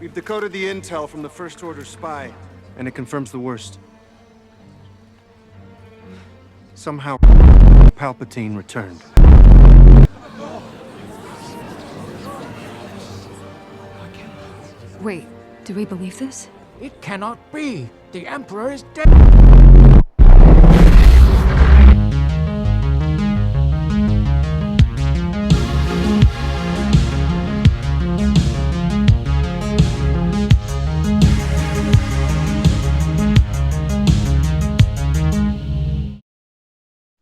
We've decoded the intel from the First Order spy, and it confirms the worst. Somehow, Palpatine returned. Wait, do we believe this? It cannot be. The Emperor is dead.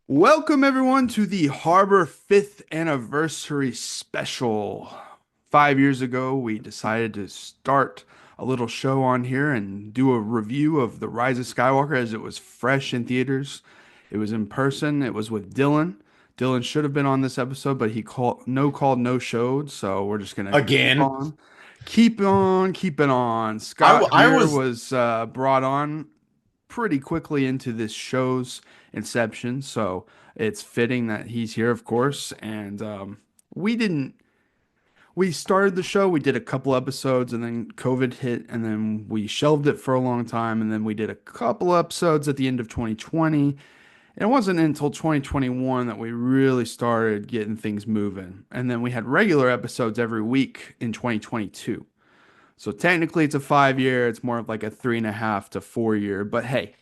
Welcome, everyone, to the Harbor 5th Anniversary Special. 5 years ago, we decided to start a little show on here and do a review of The Rise of Skywalker as it was fresh in theaters. It was in person. It was with Dylan. Dylan should have been on this episode, but he called, no showed, so we're just gonna Again, keep on keeping on. I, w- Scott I here was was brought on pretty quickly into this show's inception, so it's fitting that he's here, of course. And we didn't. We started the show. We did a couple episodes, and then COVID hit, and then we shelved it for a long time, and then we did a couple episodes at the end of 2020. And it wasn't until 2021 that we really started getting things moving, and then we had regular episodes every week in 2022. So technically, it's a 5 year. It's more of like a 3.5 to 4 year. But hey,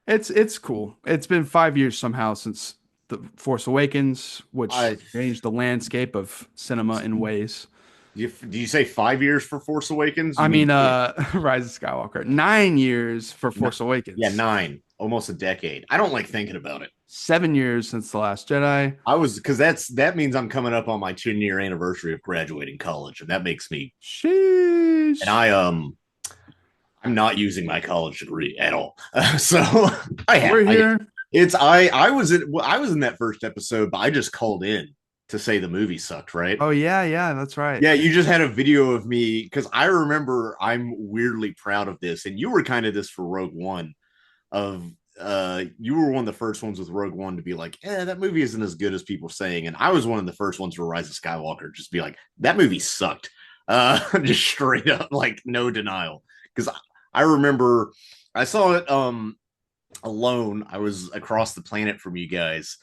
it's cool. It's been 5 years somehow since the Force Awakens, which I changed the landscape of cinema in ways. do you say 5 years for Force Awakens? I You mean, mean Rise of Skywalker. 9 years for no, Force Awakens. yeah, nine, almost a decade. I don't like thinking about it. 7 years since the Last Jedi. I was because that means I'm coming up on my 10-year anniversary of graduating college, and that makes me. Sheesh. And I'm not using my college degree at all. So We're here. I was in that first episode, but I just called in to say the movie sucked, right? Oh yeah, that's right. Yeah, you just had a video of me because I remember I'm weirdly proud of this, and you were kind of this for Rogue One. Of You were one of the first ones with Rogue One to be like, that movie isn't as good as people saying, and I was one of the first ones for Rise of Skywalker just be like, that movie sucked, just straight up, like no denial. Because I remember I saw it alone. I was across the planet from you guys,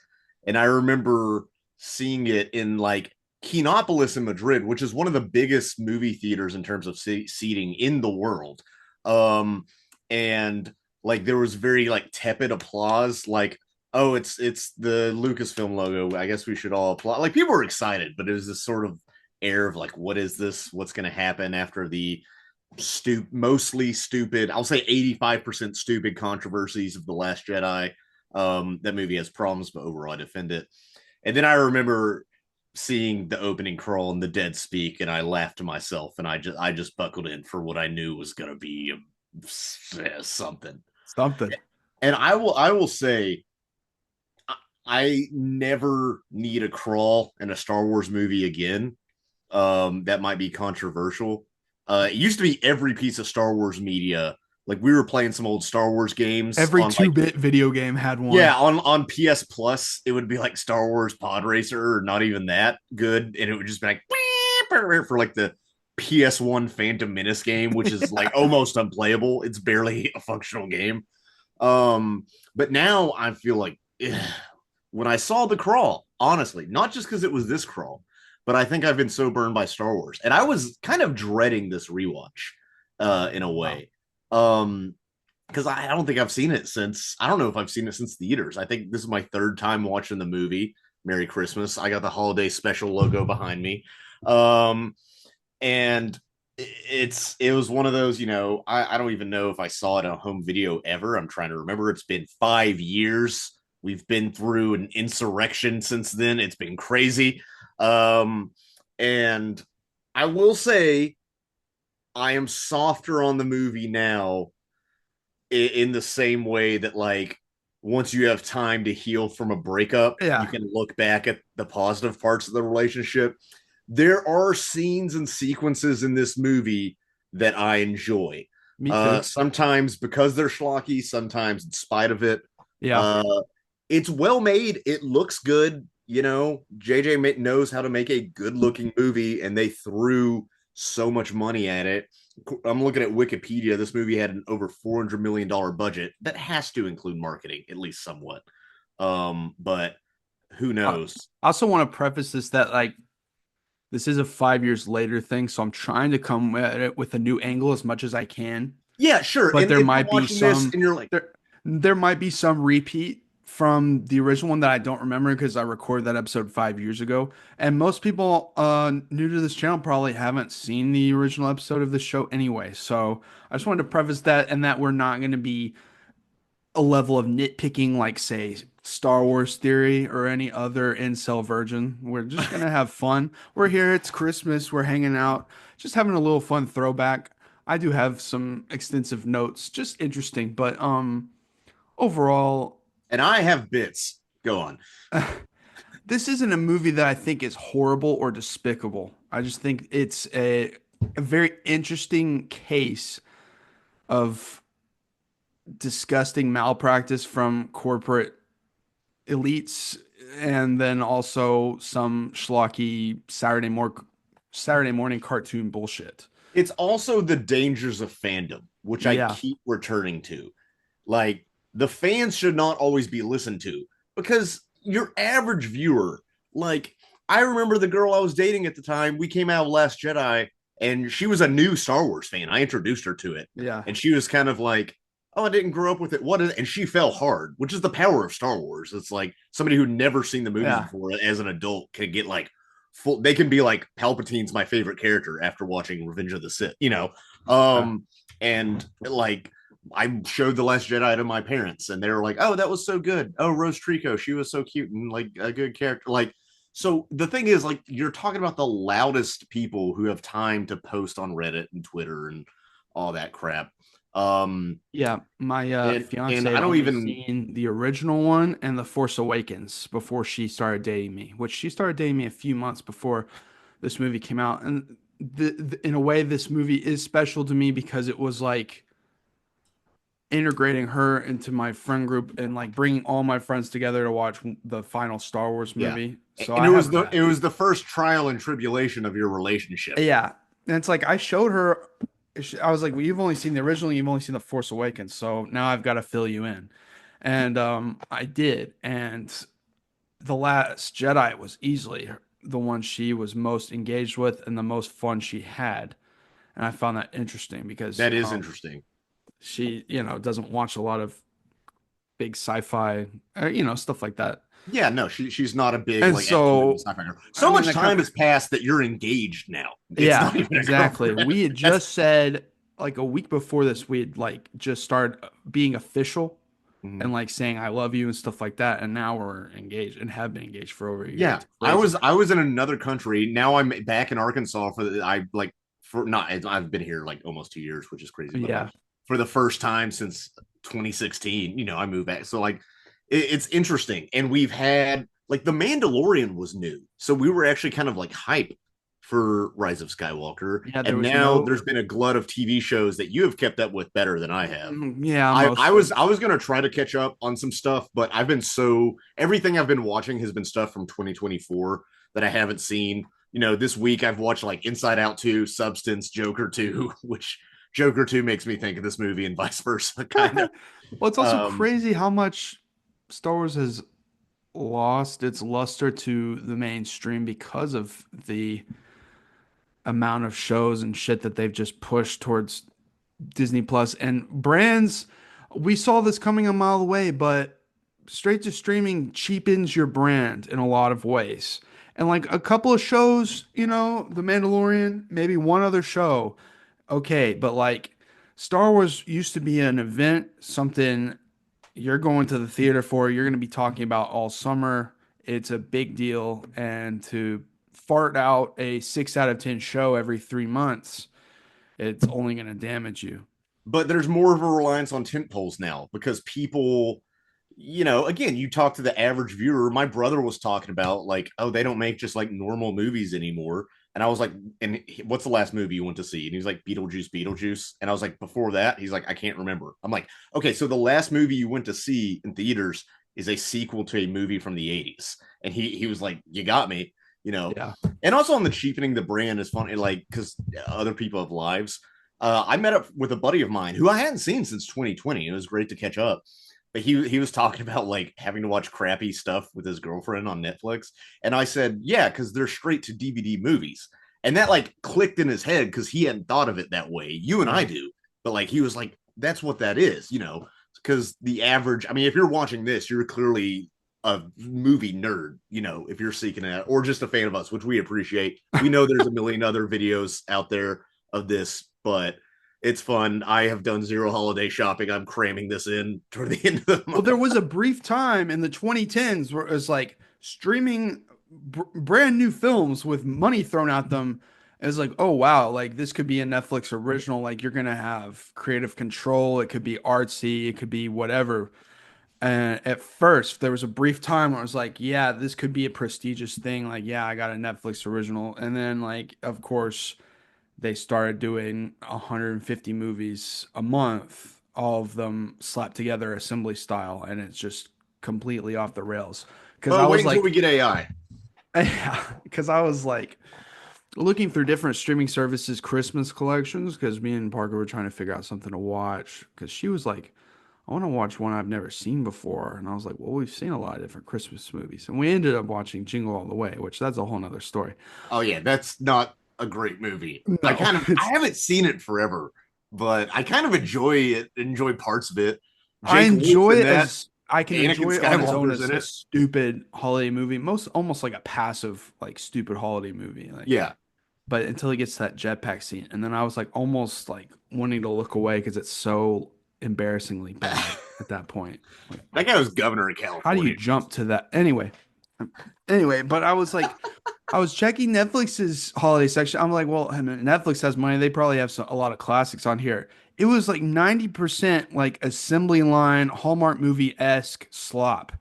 and I remember seeing it in like Kinopolis in Madrid, which is one of the biggest movie theaters in terms of seating in the world. And like there was very like tepid applause, like, oh, it's the Lucasfilm logo. I guess we should all applaud. Like people were excited, but it was this sort of air of like, what is this? What's going to happen after the mostly stupid, I'll say 85% stupid controversies of The Last Jedi? That movie has problems, but overall I defend it. And then I remember seeing the opening crawl and the dead speak, and I laughed to myself, and I just buckled in for what I knew was going to be something. And I will say, I never need a crawl in a Star Wars movie again. That might be controversial. It used to be every piece of Star Wars media. Like we were playing some old Star Wars games. Every on 2-bit video game had one. Yeah, on PS Plus, it would be like Star Wars Pod Racer, or not even that good, and it would just be like for like the PS1 Phantom Menace game, which is like almost unplayable. It's barely a functional game. But now I feel like when I saw the crawl, honestly, not just because it was this crawl, but I think I've been so burned by Star Wars, and I was kind of dreading this rewatch, in a way. Because I don't think I've seen it since, I don't know if I've seen it since theaters. I think this is my third time watching the movie. Merry Christmas. I got the holiday special logo behind me. And it was one of those, I don't even know if I saw it on home video ever. I'm trying to remember. It's been 5 years. We've been through an insurrection since then. It's been crazy. And I will say, I am softer on the movie now, in the same way that, like, once you have time to heal from a breakup, Yeah. you can look back at the positive parts of the relationship. There are scenes and sequences in this movie that I enjoy. Me too. Sometimes because they're schlocky, sometimes in spite of it. Yeah. It's well made. It looks good. JJ knows how to make a good looking movie, and they threw so much money at it. I'm looking at Wikipedia. This movie had an over $400 million budget. That has to include marketing, at least somewhat. But who I knows? also want to preface this that like this is a 5 years later thing, so I'm trying to come at it with a new angle as much as I can. Yeah, sure. But And there if you're might be watching this some and you're like, there might be some repeat from the original one that I don't remember because I recorded that episode 5 years ago. And most people new to this channel probably haven't seen the original episode of the show anyway. So I just wanted to preface that and that we're not going to be a level of nitpicking like say Star Wars theory or any other incel virgin. We're just gonna have fun. We're here, it's Christmas, we're hanging out, just having a little fun throwback. I do have some extensive notes, just interesting, but overall, and I have bits. Go on. this isn't a movie that I think is horrible or despicable. I just think it's a very interesting case of disgusting malpractice from corporate elites and then also some schlocky Saturday morning cartoon bullshit. It's also the dangers of fandom, which I Yeah. keep returning to. Like, the fans should not always be listened to because your average viewer, like, I remember the girl I was dating at the time, we came out of Last Jedi, and she was a new Star Wars fan. I introduced her to it. Yeah. And she was kind of like, oh, I didn't grow up with it. What is it? And she fell hard, which is the power of Star Wars. It's like somebody who'd never seen the movies Yeah. before as an adult can get like full, they can be like, Palpatine's my favorite character after watching Revenge of the Sith, you know? And like, I showed The Last Jedi to my parents, and they were like, "Oh, that was so good. Oh, Rose Trico, she was so cute and like a good character." Like, so the thing is, like, you're talking about the loudest people who have time to post on Reddit and Twitter and all that crap. Yeah, my And fiance I had don't only even. seen the original one and The Force Awakens before she started dating me, which she started dating me a few months before this movie came out. And in a way, this movie is special to me because it was like integrating her into my friend group and like bringing all my friends together to watch the final Star Wars Yeah, movie. So and I have it that. was the first trial and tribulation of your relationship. Yeah, and it's like I showed her. I was like, "Well, you've only seen the original. You've only seen the Force Awakens. So now I've got to fill you in." And I did. And the Last Jedi was easily the one she was most engaged with and the most fun she had. And I found that interesting because That is interesting. she, doesn't watch a lot of big sci-fi, stuff like that. Yeah, no, she's not a big And like action so, sci-fi girl. I So mean, much that time kind has passed that you're engaged now. It's not yeah, even a exactly. girlfriend. We had That's just said like a week before this, we had like just started being official Mhm. and like saying I love you and stuff like that. And now we're engaged and have been engaged for over a year. Yeah. It's crazy. I was in another country. Now I'm back in Arkansas for the I like for not I've been here like almost 2 years, which is crazy, but like Yeah. for the first time since 2016, I moved back. So like it's interesting. And we've had like The Mandalorian was new. So we were actually kind of like hype for Rise of Skywalker. Yeah, there And was now no there's been a glut of TV shows that you have kept up with better than I have. yeah, I was gonna try to catch up on some stuff, but I've been so everything I've been watching has been stuff from 2024 that I haven't seen. This week I've watched like Inside Out 2, Substance, Joker 2, which Joker 2 makes me think of this movie and vice versa, kind of. well, it's also Um, crazy how much Star Wars has lost its luster to the mainstream because of the amount of shows and shit that they've just pushed towards Disney Plus and brands. We saw this coming a mile away, but straight to streaming cheapens your brand in a lot of ways. And like a couple of shows, The Mandalorian, maybe one other show, okay, but like Star Wars used to be an event, something you're going to the theater for, you're going to be talking about all summer. It's a big deal. And to fart out a 6 out of 10 show every 3 months, it's only going to damage you. but there's more of a reliance on tent poles now because people, again, you talk to the average viewer. My brother was talking about like, oh, they don't make just like normal movies anymore. And I was like, and what's the last movie you went to see? And he's like, Beetlejuice, Beetlejuice. And I was like, before that, he's like, I can't remember. I'm like, okay, so the last movie you went to see in theaters is a sequel to a movie from the 80s. And he was like, you got me. you know. Yeah. And also on the cheapening the brand is funny, like because other people have lives. I met up with a buddy of mine who I hadn't seen since 2020. It was great to catch up. But he was talking about like having to watch crappy stuff with his girlfriend on Netflix, and I said, yeah, because they're straight to DVD movies, and that like clicked in his head because he hadn't thought of it that way. You and I do, but like he was like, that's what that is, you know, because the average. I mean, if you're watching this, you're clearly a movie nerd, you know, if you're seeking it, or just a fan of us, which we appreciate. We know there's a million other videos out there of this, but it's fun. I have done zero holiday shopping. I'm cramming this in toward the end of the month. Well, there was a brief time in the 2010s where it was like streaming brand new films with money thrown at them. It was like, oh wow, like this could be a Netflix original. Like you're gonna have creative control. It could be artsy. It could be whatever. And at first, there was a brief time where I was like, yeah, this could be a prestigious thing. Like, yeah, I got a Netflix original. And then, like, of course, they started doing 150 movies a month, all of them slapped together assembly style, and it's just completely off the rails. Because I Well, wait was until like, we get AI. because I was like looking through different streaming services Christmas collections because me and Parker were trying to figure out something to watch because she was like, I want to watch one I've never seen before. And I was like, well, we've seen a lot of different Christmas movies. And we ended up watching Jingle All the Way, which that's a whole nother story. Oh yeah, that's not a great movie. No, I haven't seen it forever, but I kind of enjoy it. Enjoy parts of it. I Jake Wolf enjoy in it that. as I can Anakin enjoy it on its own Skywalker's as in a it. stupid holiday movie, most almost like a passive, like stupid holiday movie. Like, Yeah, but until he gets to that jetpack scene, and then I was like almost like wanting to look away because it's so embarrassingly bad at that point. Like, that guy was governor of how do you California. jump to that? Anyway, but I was like, I was checking Netflix's holiday section. I'm like, well, I mean, Netflix has money. They probably have a lot of classics on here. It was like 90% like assembly line Hallmark movie-esque slop.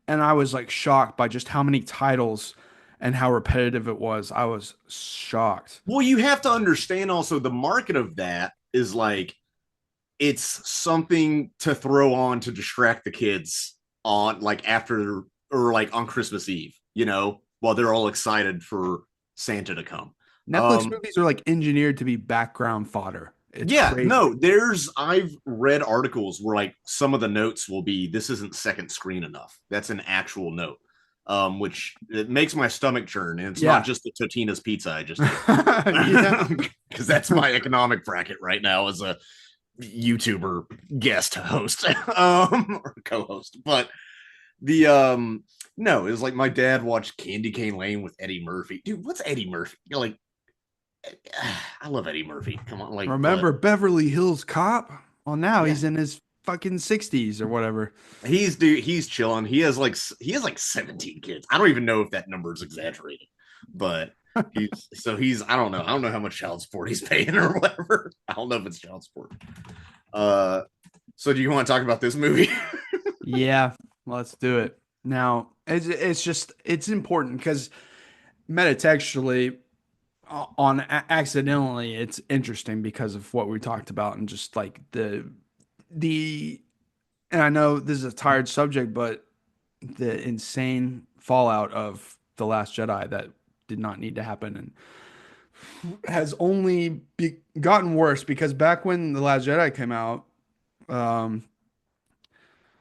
And I was like shocked by just how many titles and how repetitive it was. I was shocked. Well, you have to understand also the market of that is like it's something to throw on to distract the kids on like after or like on Christmas Eve, you know, while they're all excited for Santa to come. Netflix movies are like engineered to be background fodder. It's Yeah, crazy. no, I've read articles where like some of the notes will be this isn't second screen enough. That's an actual note. Which it makes my stomach churn, and it's Yeah. not just the Totino's pizza I just Yeah. because that's my economic bracket right now as a YouTuber guest host or co-host. But the no, it was like my dad watched Candy Cane Lane with Eddie Murphy. Dude, what's Eddie Murphy? You're like I love Eddie Murphy. Come on, like Remember Beverly Hills Cop? Well, now Yeah. he's in his fucking 60s or whatever. he's chilling. He has like 17 kids. I don't even know if that number is exaggerated, but he's I don't know. I don't know how much child support he's paying or whatever. I don't know if it's child support. So do you want to talk about this movie? Yeah, let's do it. Now, it's important because metatextually accidentally it's interesting because of what we talked about and just like the and I know this is a tired subject, but the insane fallout of The Last Jedi that did not need to happen and has only gotten worse because back when The Last Jedi came out, um,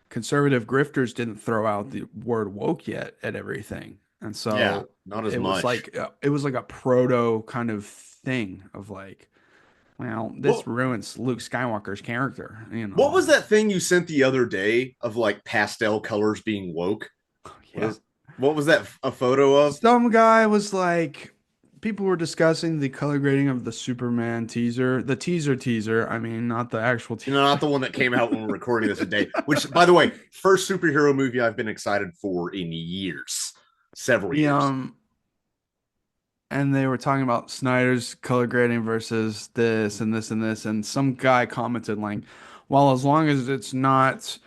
conservative grifters didn't throw out the word woke yet at everything. And Yeah, so not as it was much. like it was like a proto kind of thing of like, well, this What, ruins Luke Skywalker's character, you know. what was that thing you sent the other day of like pastel colors being woke? Yeah. What was that a photo of? Some guy was like, people were discussing the color grading of the Superman teaser, the teaser. I mean, not the actual You know, not the one that came out when we're recording this today. Which, by the way, first superhero movie I've been excited for in years, several years. And they were talking about Snyder's color grading versus this and this and this. And some guy commented like, well, as long as it's not,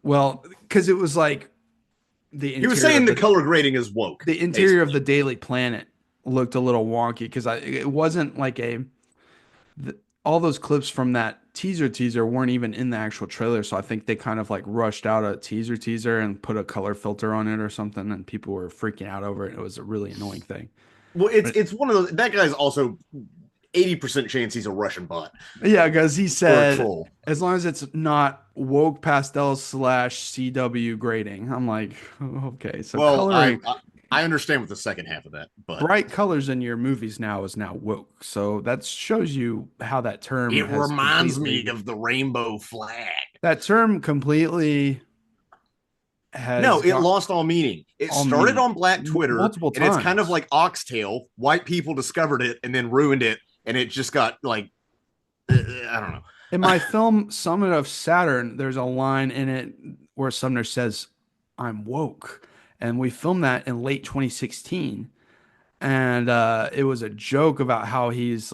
well, because it was like the He was interior saying of the color grading is woke. the interior of the Daily Planet looked a little wonky because it wasn't like all those clips from that teaser weren't even in the actual trailer, so I think they kind of like rushed out a teaser and put a color filter on it or something, and people were freaking out over it. It was a really annoying thing. Well, But it's one of those. That guy's also 80% chance he's a Russian bot yeah, because he or a said troll. as long as it's not woke pastel slash CW grading. I'm like, okay, so Well, coloring I understand with the second half of that, but bright colors in your movies now is now woke. So that shows you how that term it has reminds me completely of the rainbow flag. that term completely No, has it got lost all meaning. It all started meaning on Black Twitter, multiple and it's kind of times. like Oxtail. White people discovered it and then ruined it, and it just got like I don't know. In my film Summit of Saturn, there's a line in it where Sumner says, "I'm woke," and we filmed that in late 2016. And it was a joke about how he's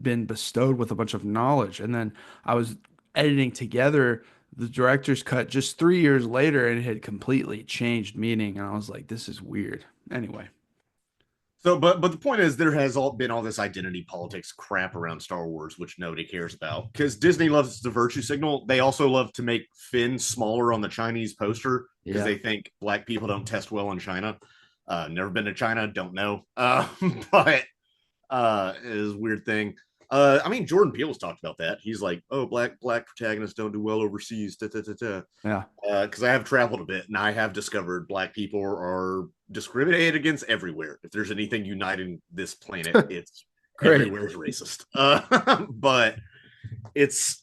been bestowed with a bunch of knowledge. And then I was editing together the director's cut just 3 years later, and it had completely changed meaning. And I was like, this is weird. Anyway, So, but the point is, there has been all this identity politics crap around Star Wars, which nobody cares about because Disney loves the virtue signal. They also love to make Finn smaller on the Chinese poster because yeah, they think black people don't test well in China. Never been to China, don't know. But it is a weird thing. I mean, Jordan Peele's talked about that. He's like, "Oh, black protagonists don't do well overseas." Da, da, da, da. yeah, Because I have traveled a bit and I have discovered black people are discriminated against everywhere. If there's anything uniting this planet, it's great. everywhere is racist. But it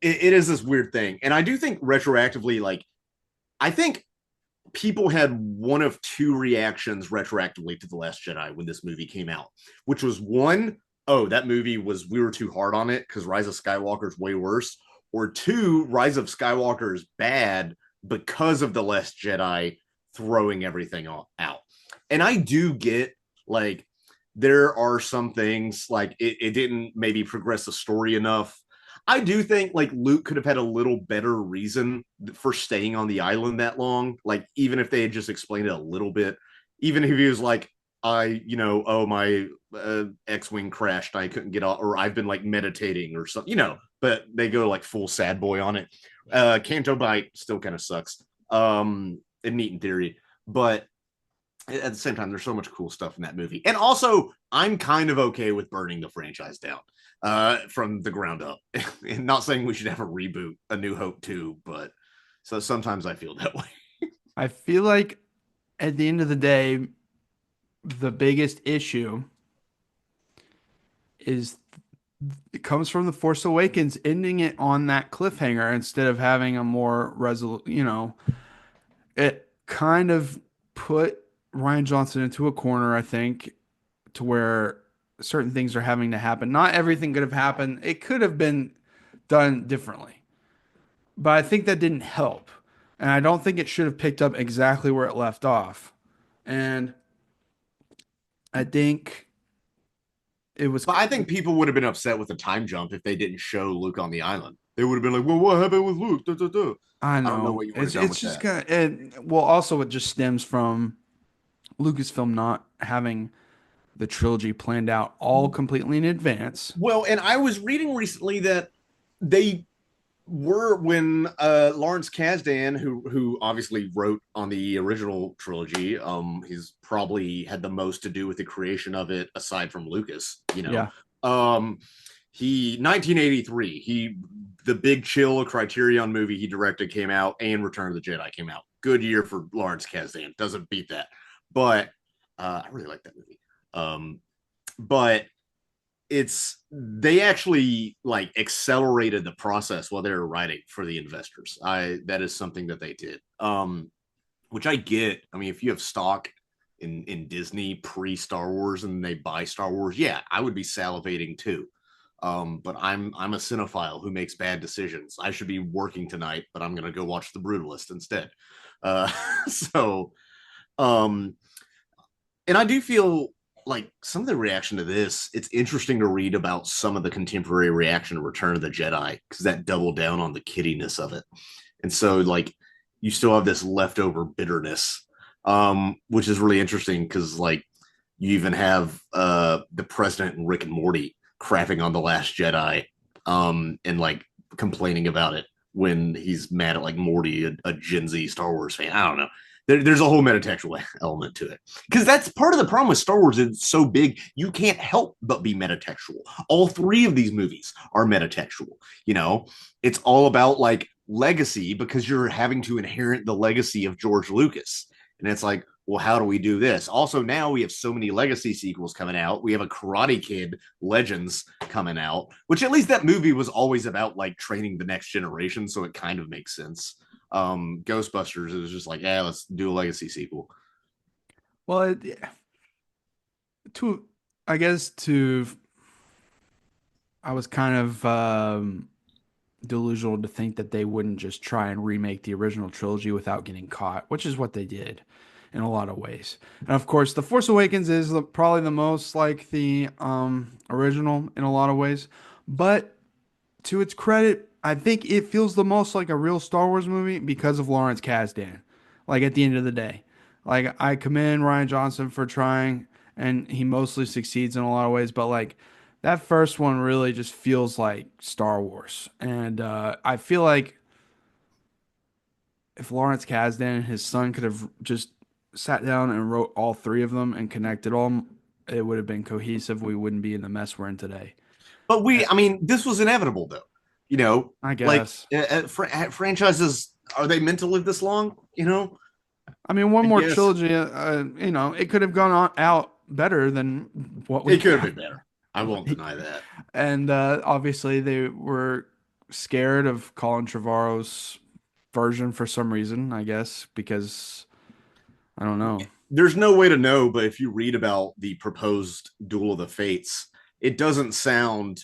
is this weird thing, and I do think retroactively, like I think people had one of two reactions retroactively to The Last Jedi when this movie came out, which was one, oh, that movie was, we were too hard on it because Rise of Skywalker is way worse. Or two, Rise of Skywalker is bad because of The Last Jedi throwing everything out. And I do get like, there are some things like it didn't maybe progress the story enough. I do think like Luke could have had a little better reason for staying on the island that long. Like, even if they had just explained it a little bit, even if he was like, oh, my X-Wing crashed, I couldn't get off, or I've been like meditating or something, but they go like full sad boy on it. Canto Bite still kind of sucks. And neat in theory, but at the same time, there's so much cool stuff in that movie. And also, I'm kind of okay with burning the franchise down from the ground up. And not saying we should have a reboot, A New Hope 2, but so sometimes I feel that way. I feel like at the end of the day, the biggest issue is it comes from The Force Awakens, ending it on that cliffhanger instead of having a more resolute, it kind of put Ryan Johnson into a corner, I think, to where certain things are having to happen. Not everything could have happened. It could have been done differently. But I think that didn't help. And I don't think it should have picked up exactly where it left off. And I think it was. But I think people would have been upset with the time jump if they didn't show Luke on the island. They would have been like, well, what happened with Luke? Da, da, da. I I don't know know. what you would have It's done it's with just that. kind of well, also it just stems from Lucasfilm not having the trilogy planned out all completely in advance. Well, and I was reading recently that they were when Lawrence Kasdan, who obviously wrote on the original trilogy, he's probably had the most to do with the creation of it aside from Lucas, Yeah. He 1983, the Big Chill, a Criterion movie he directed came out, and Return of the Jedi came out. Good year for Lawrence Kasdan. Doesn't beat that. But I really like that movie. But they actually like accelerated the process while they were writing for the investors. That is something that they did, which I get. I mean, if you have stock in Disney pre Star Wars and they buy Star Wars, yeah, I would be salivating too. But I'm a cinephile who makes bad decisions. I should be working tonight, but I'm gonna go watch The Brutalist instead. So and I do feel like some of the reaction to this, it's interesting to read about some of the contemporary reaction to Return of the Jedi because that doubled down on the kiddiness of it. And so, like, you still have this leftover bitterness, which is really interesting because, like, you even have the president and Rick and Morty crapping on The Last Jedi and like complaining about it when he's mad at like Morty, a Gen Z Star Wars fan. I don't know. There's a whole metatextual element to it because that's part of the problem with Star Wars. It's so big, you can't help but be metatextual. All three of these movies are metatextual. You know, it's all about like legacy because you're having to inherit the legacy of George Lucas. And it's like, well, how do we do this? Also, now we have so many legacy sequels coming out. We have a Karate Kid Legends coming out, which at least that movie was always about like training the next generation. So it kind of makes sense. Ghostbusters is just like, yeah, let's do a legacy sequel. Well, to I guess to I was kind of delusional to think that they wouldn't just try and remake the original trilogy without getting caught, which is what they did in a lot of ways. And of course, The Force Awakens is probably the most like the original in a lot of ways, but to its credit, I think it feels the most like a real Star Wars movie because of Lawrence Kasdan. Like at the end of the day, like I commend Ryan Johnson for trying, and he mostly succeeds in a lot of ways. But like that first one really just feels like Star Wars, and I feel like if Lawrence Kasdan and his son could have just sat down and wrote all three of them and connected all, it would have been cohesive. We wouldn't be in the mess we're in today. But I mean, this was inevitable though. You know, I like guess. franchises, are they meant to live this long? You know, I mean, one more guess. trilogy, you know, it could have gone on out better than what we it could have got. been better. I won't deny that. And obviously, they were scared of Colin Trevorrow's version for some reason, I guess, because I don't know. There's no way to know, but if you read about the proposed Duel of the Fates, it doesn't sound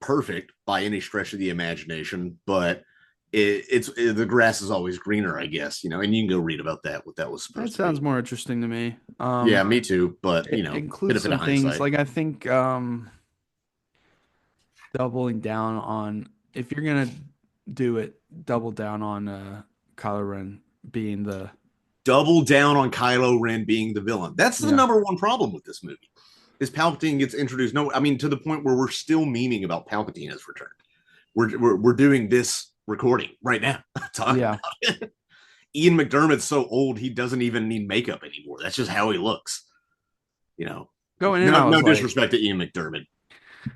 perfect by any stretch of the imagination, but the grass is always greener, I guess, you know, and you can go read about that, what that was supposed That to be. sounds more interesting to me. Yeah, me too, but you know, it includes some things like I think doubling down on if you're gonna do it, double down on Kylo Ren being the double down on Kylo Ren being the villain. That's the number one problem with this movie. Is Palpatine gets introduced? No, I mean to the point where we're still memeing about Palpatine has returned. We're doing this recording right now, talking about it. Ian McDermott's so old he doesn't even need makeup anymore. That's just how he looks. You know, going in. No disrespect to Ian McDermott.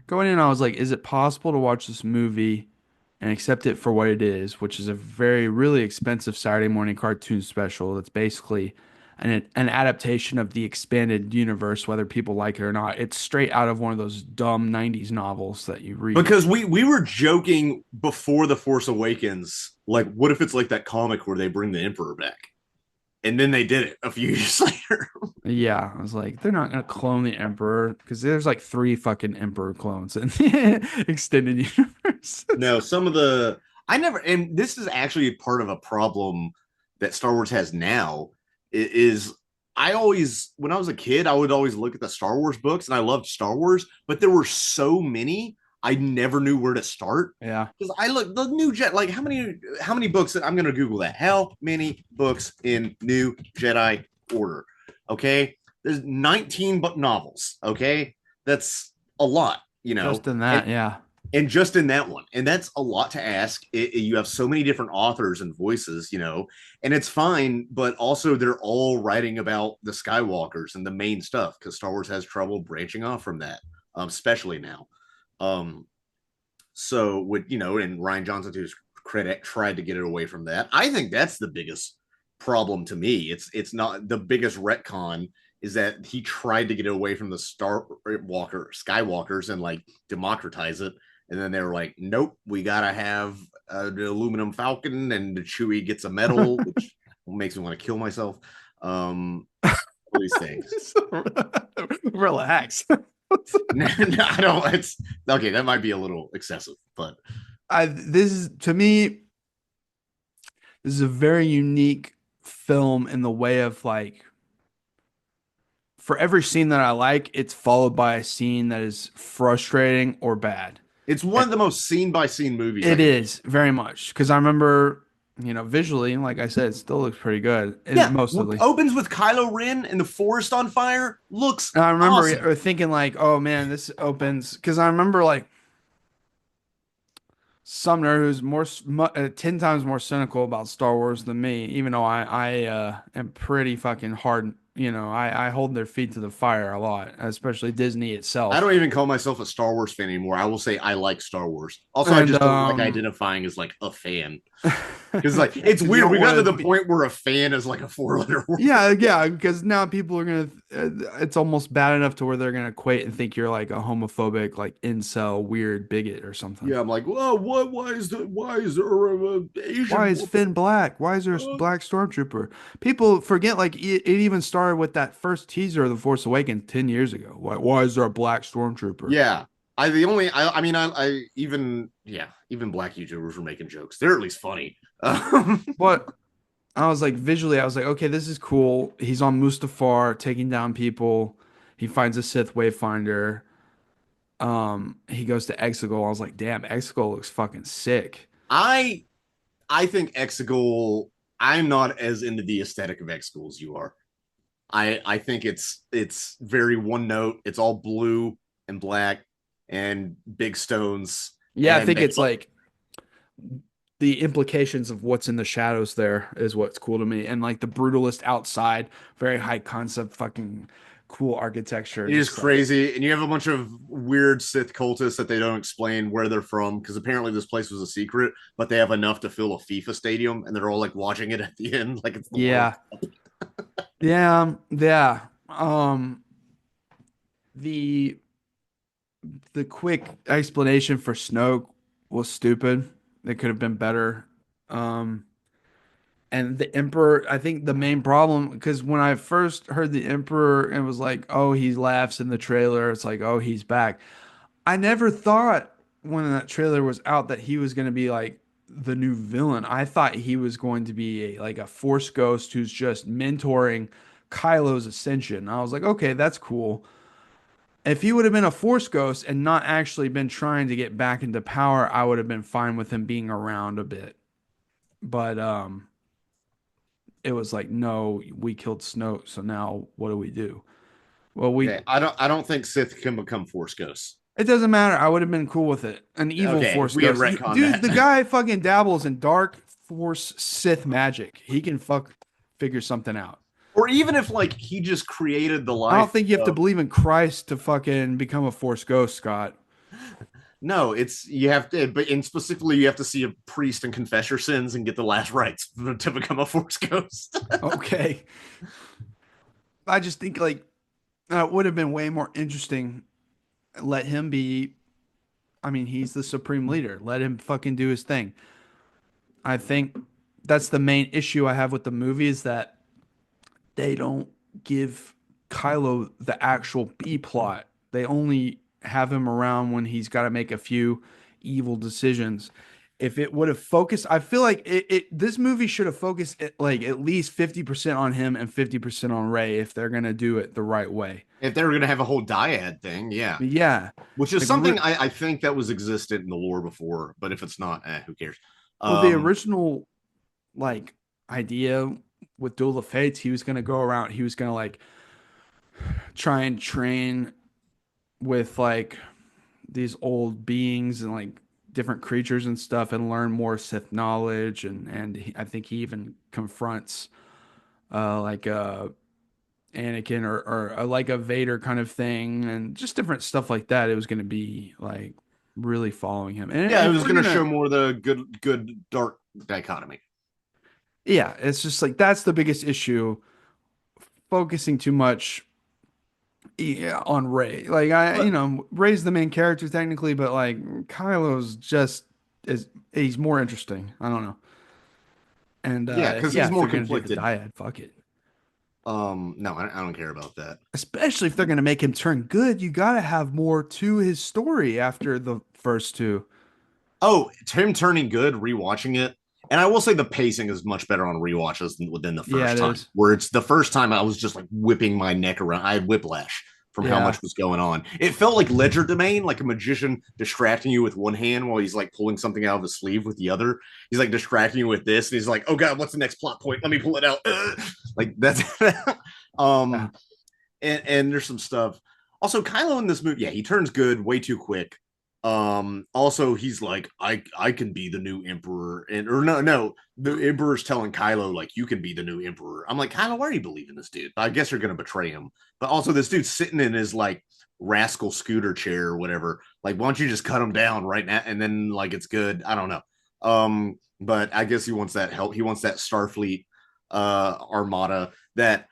Going in, I was like, is it possible to watch this movie and accept it for what it is, which is a really expensive Saturday morning cartoon special that's basically an adaptation of the expanded universe, whether people like it or not. It's straight out of one of those dumb 90s novels that you read. Because we were joking before The Force Awakens, like, what if it's like that comic where they bring the Emperor back? And then they did it a few years later. Yeah, I was like, they're not gonna clone the Emperor because there's like 3 fucking Emperor clones in the extended universe. No, and this is actually part of a problem that Star Wars has now. Is I always, when I was a kid, I would always look at the Star Wars books, and I loved Star Wars, but there were so many I never knew where to start. Yeah, because I look the new Jet, like how many books that I'm gonna Google that. How many books in New Jedi Order? Okay, there's 19 novels. Okay, that's a lot. You know, just in that, yeah. And just in that one, and that's a lot to ask. You have so many different authors and voices, you know, and it's fine, but also they're all writing about the Skywalkers and the main stuff because Star Wars has trouble branching off from that, especially now. So with, you know, and Ryan Johnson to his credit tried to get it away from that. I think that's the biggest problem to me. It's not the biggest retcon is that he tried to get it away from the Skywalkers and like democratize it. And then they were like, nope, we got to have the aluminum Falcon, and the Chewie gets a medal, which makes me want to kill myself. All these things. Relax. No, I don't. It's okay. That might be a little excessive, but this is, to me, this is a very unique film in the way of like, for every scene that I like, it's followed by a scene that is frustrating or bad. It's one of the most scene by scene movies. It is very much because I remember, you know, visually, like I said, it still looks pretty good. Yeah, mostly opens with Kylo Ren and the forest on fire. Looks. And I remember awesome. thinking like, oh man, this opens because I remember like Sumner, who's 10 times more cynical about Star Wars than me, even though I am pretty fucking hard. I hold their feet to the fire a lot, especially Disney I itself. don't even call myself a Star Wars fan anymore. I will say I like Star Wars. Also, I And just don't like identifying as like a fan. Because like it's 'cause you weird. don't We got want to to the be. point where a fan is like a four-letter word. Yeah, because now people are gonna. It's almost bad enough to where they're gonna equate and think you're like a homophobic, like incel, weird bigot or something. Yeah, I'm like, well, what? Why is there a Why Asian is woman? Finn black? Why is there a Uh, black stormtrooper? People forget like it even started with that first teaser of The Force Awakens 10 years ago. Why is there a black stormtrooper? yeah, I mean I even yeah even black YouTubers were making jokes. They're at least funny. But I was like visually, I was like, okay, this is cool. He's on Mustafar taking down people. He finds a Sith Wayfinder. He goes to Exegol. I was like, damn, Exegol looks fucking sick. I I think Exegol. I'm not as into the aesthetic of Exegol as you are. I think it's very one note. It's all blue and black and big stones Yeah, I and think they it's like the implications of what's in the shadows there is what's cool to me. And like the brutalist outside, very high concept, fucking cool architecture. it is Just like, crazy. And you have a bunch of weird Sith cultists that they don't explain where they're from because apparently this place was a secret, but they have enough to fill a FIFA stadium and they're all like watching it at the end like it's the World yeah, yeah. The the quick explanation for Snoke was stupid. It could have been better. Um, and the Emperor, I think the main problem, because when I first heard the Emperor and was like, oh, he laughs in the trailer, it's like, oh, he's back. I never thought when that trailer was out that he was going to be like the new villain. I thought he was going to be like a Force ghost who's just mentoring Kylo's ascension. I was like, okay, that's cool. If he would have been a Force ghost and not actually been trying to get back into power, I would have been fine with him being around a bit. But it was like, no, we killed Snoke, so now what do we do? Well, we Okay, I don't think Sith can become Force ghosts. it doesn't matter. I would have been cool with it. An evil Okay, Force we had ghost. retconned Dude, the that. guy fucking dabbles in dark Force Sith magic. He can figure something out. Or even if like he just created the I don't life think you have to of believe in Christ to fucking become a Force ghost, Scott. no, it's you have to, but in specifically you have to see a priest and confess your sins and get the last rites to become a Force ghost. Okay. I just think like it would have been way more interesting. Let him be. I mean, he's the supreme leader. Let him fucking do his thing. I think that's the main issue I have with the movie is that they don't give Kylo the actual B plot. They only have him around when he's got to make a few evil decisions. If it would have focused, I feel like this movie should have focused like at least 50% on him and 50% on Rey if they're gonna do it the right way. If they were gonna have a whole dyad thing, yeah. Yeah, Which is like something I think that was existed in the lore before, but if it's not, who cares? well, the Um, original like idea with Duel of Fates, he was gonna go around, he was gonna like try and train with like these old beings and like different creatures and stuff and learn more Sith knowledge I think he even confronts like Anakin or like a Vader kind of thing and just different stuff like that. It was going to be like really following him. And yeah, it if was we're gonna gonna show more the good dark dichotomy. yeah, it's just like that's the biggest issue. Focusing too much yeah, on Ray. Like But Ray's the main character technically, but like Kylo's just is he's more interesting. I don't know. And yeah, because yeah, he's if more they're gonna do the conflicted. dyad, fuck it. No, I don't care about that. Especially if they're gonna make him turn good, you gotta have more to his story after the first two. Oh, him turning good, rewatching it. And I will say the pacing is much better on rewatches than the Yeah, first it time. is. Where it's the first time I was just like whipping my neck around. I had whiplash from how Yeah. much was going on. It felt like ledger domain, like a magician distracting you with one hand while he's like pulling something out of his sleeve with the other. He's like distracting you with this, and he's like, "Oh God, what's the next plot point? Let me pull it out." Like that's Yeah. um, and there's some stuff. Also, Kylo in this movie, yeah, he turns good way too quick. Also he's like, I can be the new emperor, and or no, the emperor's telling Kylo like you can be the new emperor. I'm like, Kylo, why are you believing this dude? I guess you're gonna betray him. But also this dude's sitting in his like rascal scooter chair or whatever. Like, why don't you just cut him down right now and then like it's good? I don't know. But I guess he wants that help. He wants that Starfleet armada that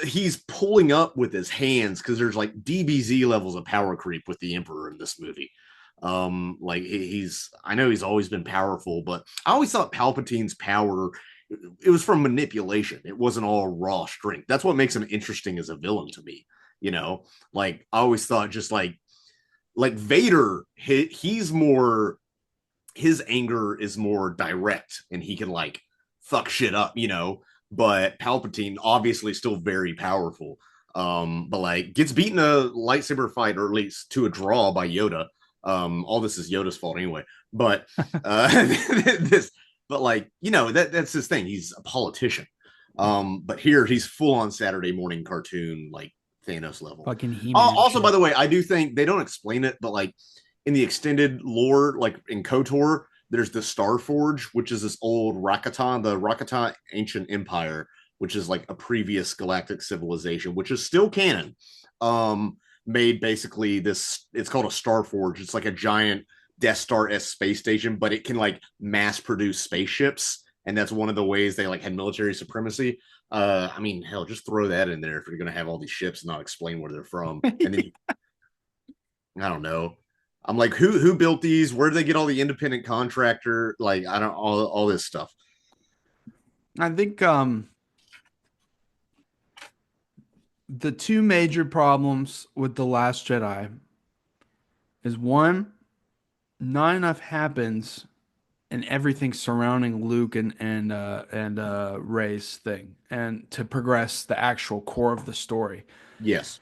he's pulling up with his hands because there's like DBZ levels of power creep with the Emperor in this movie. Like he's, I know he's always been powerful, but I always thought Palpatine's power, it was from manipulation. It wasn't all raw strength. That's what makes him interesting as a villain to me. You know, like I always thought just like Vader, he's more, his anger is more direct and he can like fuck shit up, you know. But Palpatine obviously still very powerful. But like gets beaten a lightsaber fight, or at least to a draw by Yoda. All this is Yoda's fault anyway. But this, but like, you know, that's his thing. He's a politician. But here he's full on Saturday morning cartoon, like Thanos level. Fucking He-Man Also, shit. by the way, I do think they don't explain it, but like in the extended lore, like in KOTOR, there's the Star Forge, which is this old Rakatan, the Rakatan ancient empire, which is like a previous galactic civilization, which is still canon. Made basically this, it's called a Star Forge. It's like a giant Death Star-esque space station, but it can like mass produce spaceships. And that's one of the ways they like had military supremacy. I mean, hell, just throw that in there if you're gonna have all these ships and not explain where they're from. And then I don't know. I'm like, who built these? Where do they get all the independent contractor? Like, I don't, all this stuff. I think the two major problems with The Last Jedi is one, not enough happens in everything surrounding Luke and Rey's thing, and to progress the actual core of the story. Yes.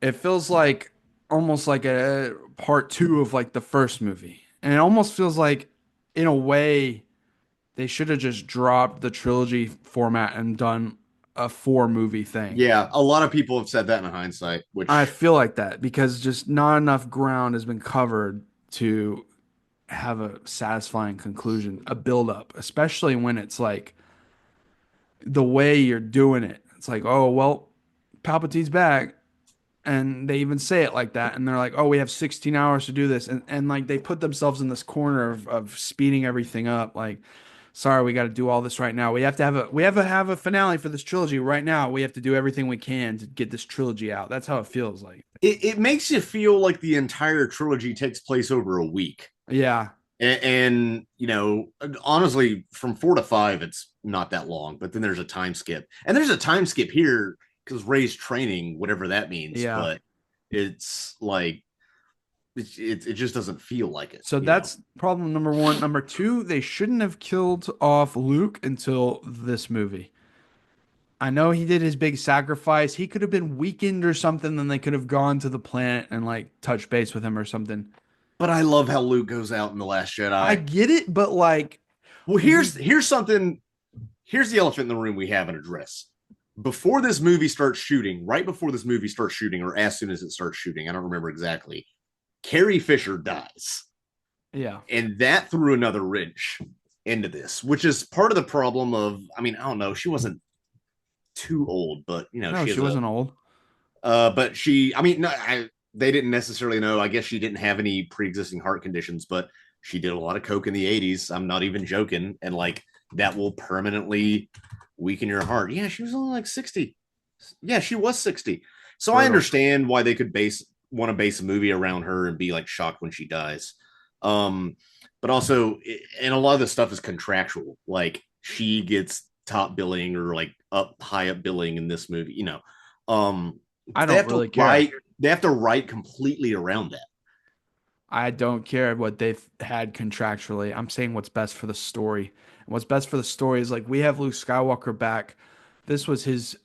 It feels like almost like a part two of like the first movie. And it almost feels like, in a way, they should have just dropped the trilogy format and done a four movie thing. Yeah, a lot of people have said that in hindsight, I which feel like that because just not enough ground has been covered to have a satisfying conclusion, a build up, especially when it's like the way you're doing it. It's like, oh, well, Palpatine's back. And they even say it like that. And they're like, oh, we have 16 hours to do this. And like they put themselves in this corner of speeding everything up. Like, sorry, we got to do all this right now. We have a finale for this trilogy right now. We have to do everything we can to get this trilogy out. That's how it feels like. it makes you feel like the entire trilogy takes place over a week. Yeah. And you know, honestly, from 4 to 5, it's not that long. But then there's a time skip, and there's a time skip here because Rey's training, whatever that means. Yeah. But it's like it just doesn't feel like it. So that's problem number one. Number two, they shouldn't have killed off Luke until this movie. I know he did his big sacrifice. He could have been weakened or something, then they could have gone to the planet and like touch base with him or something. But I love how Luke goes out in The Last Jedi. I get it, but like, well, here's something. Here's the elephant in the room we haven't addressed. Before this movie starts shooting, right before this movie starts shooting, or as soon as it starts shooting, I don't remember exactly, Carrie Fisher dies. yeah. And that threw another wrench into this, which is part of the problem of, I mean, I don't know, she wasn't too old, but you know, No, she wasn't old. but she, I mean, no, they didn't necessarily know. I guess she didn't have any pre-existing heart conditions, but she did a lot of coke in the 80s. I'm not even joking. And like that will permanently weaken your heart. Yeah, she was only like 60. Yeah, she was 60. So I understand why they could want to base a movie around her and be like shocked when she dies. But also, and a lot of the stuff is contractual. Like she gets top billing or like high up billing in this movie, you know. I don't really care. They have to write completely around that. I don't care what they've had contractually. I'm saying what's best for the story. And what's best for the story is like we have Luke Skywalker back. This was his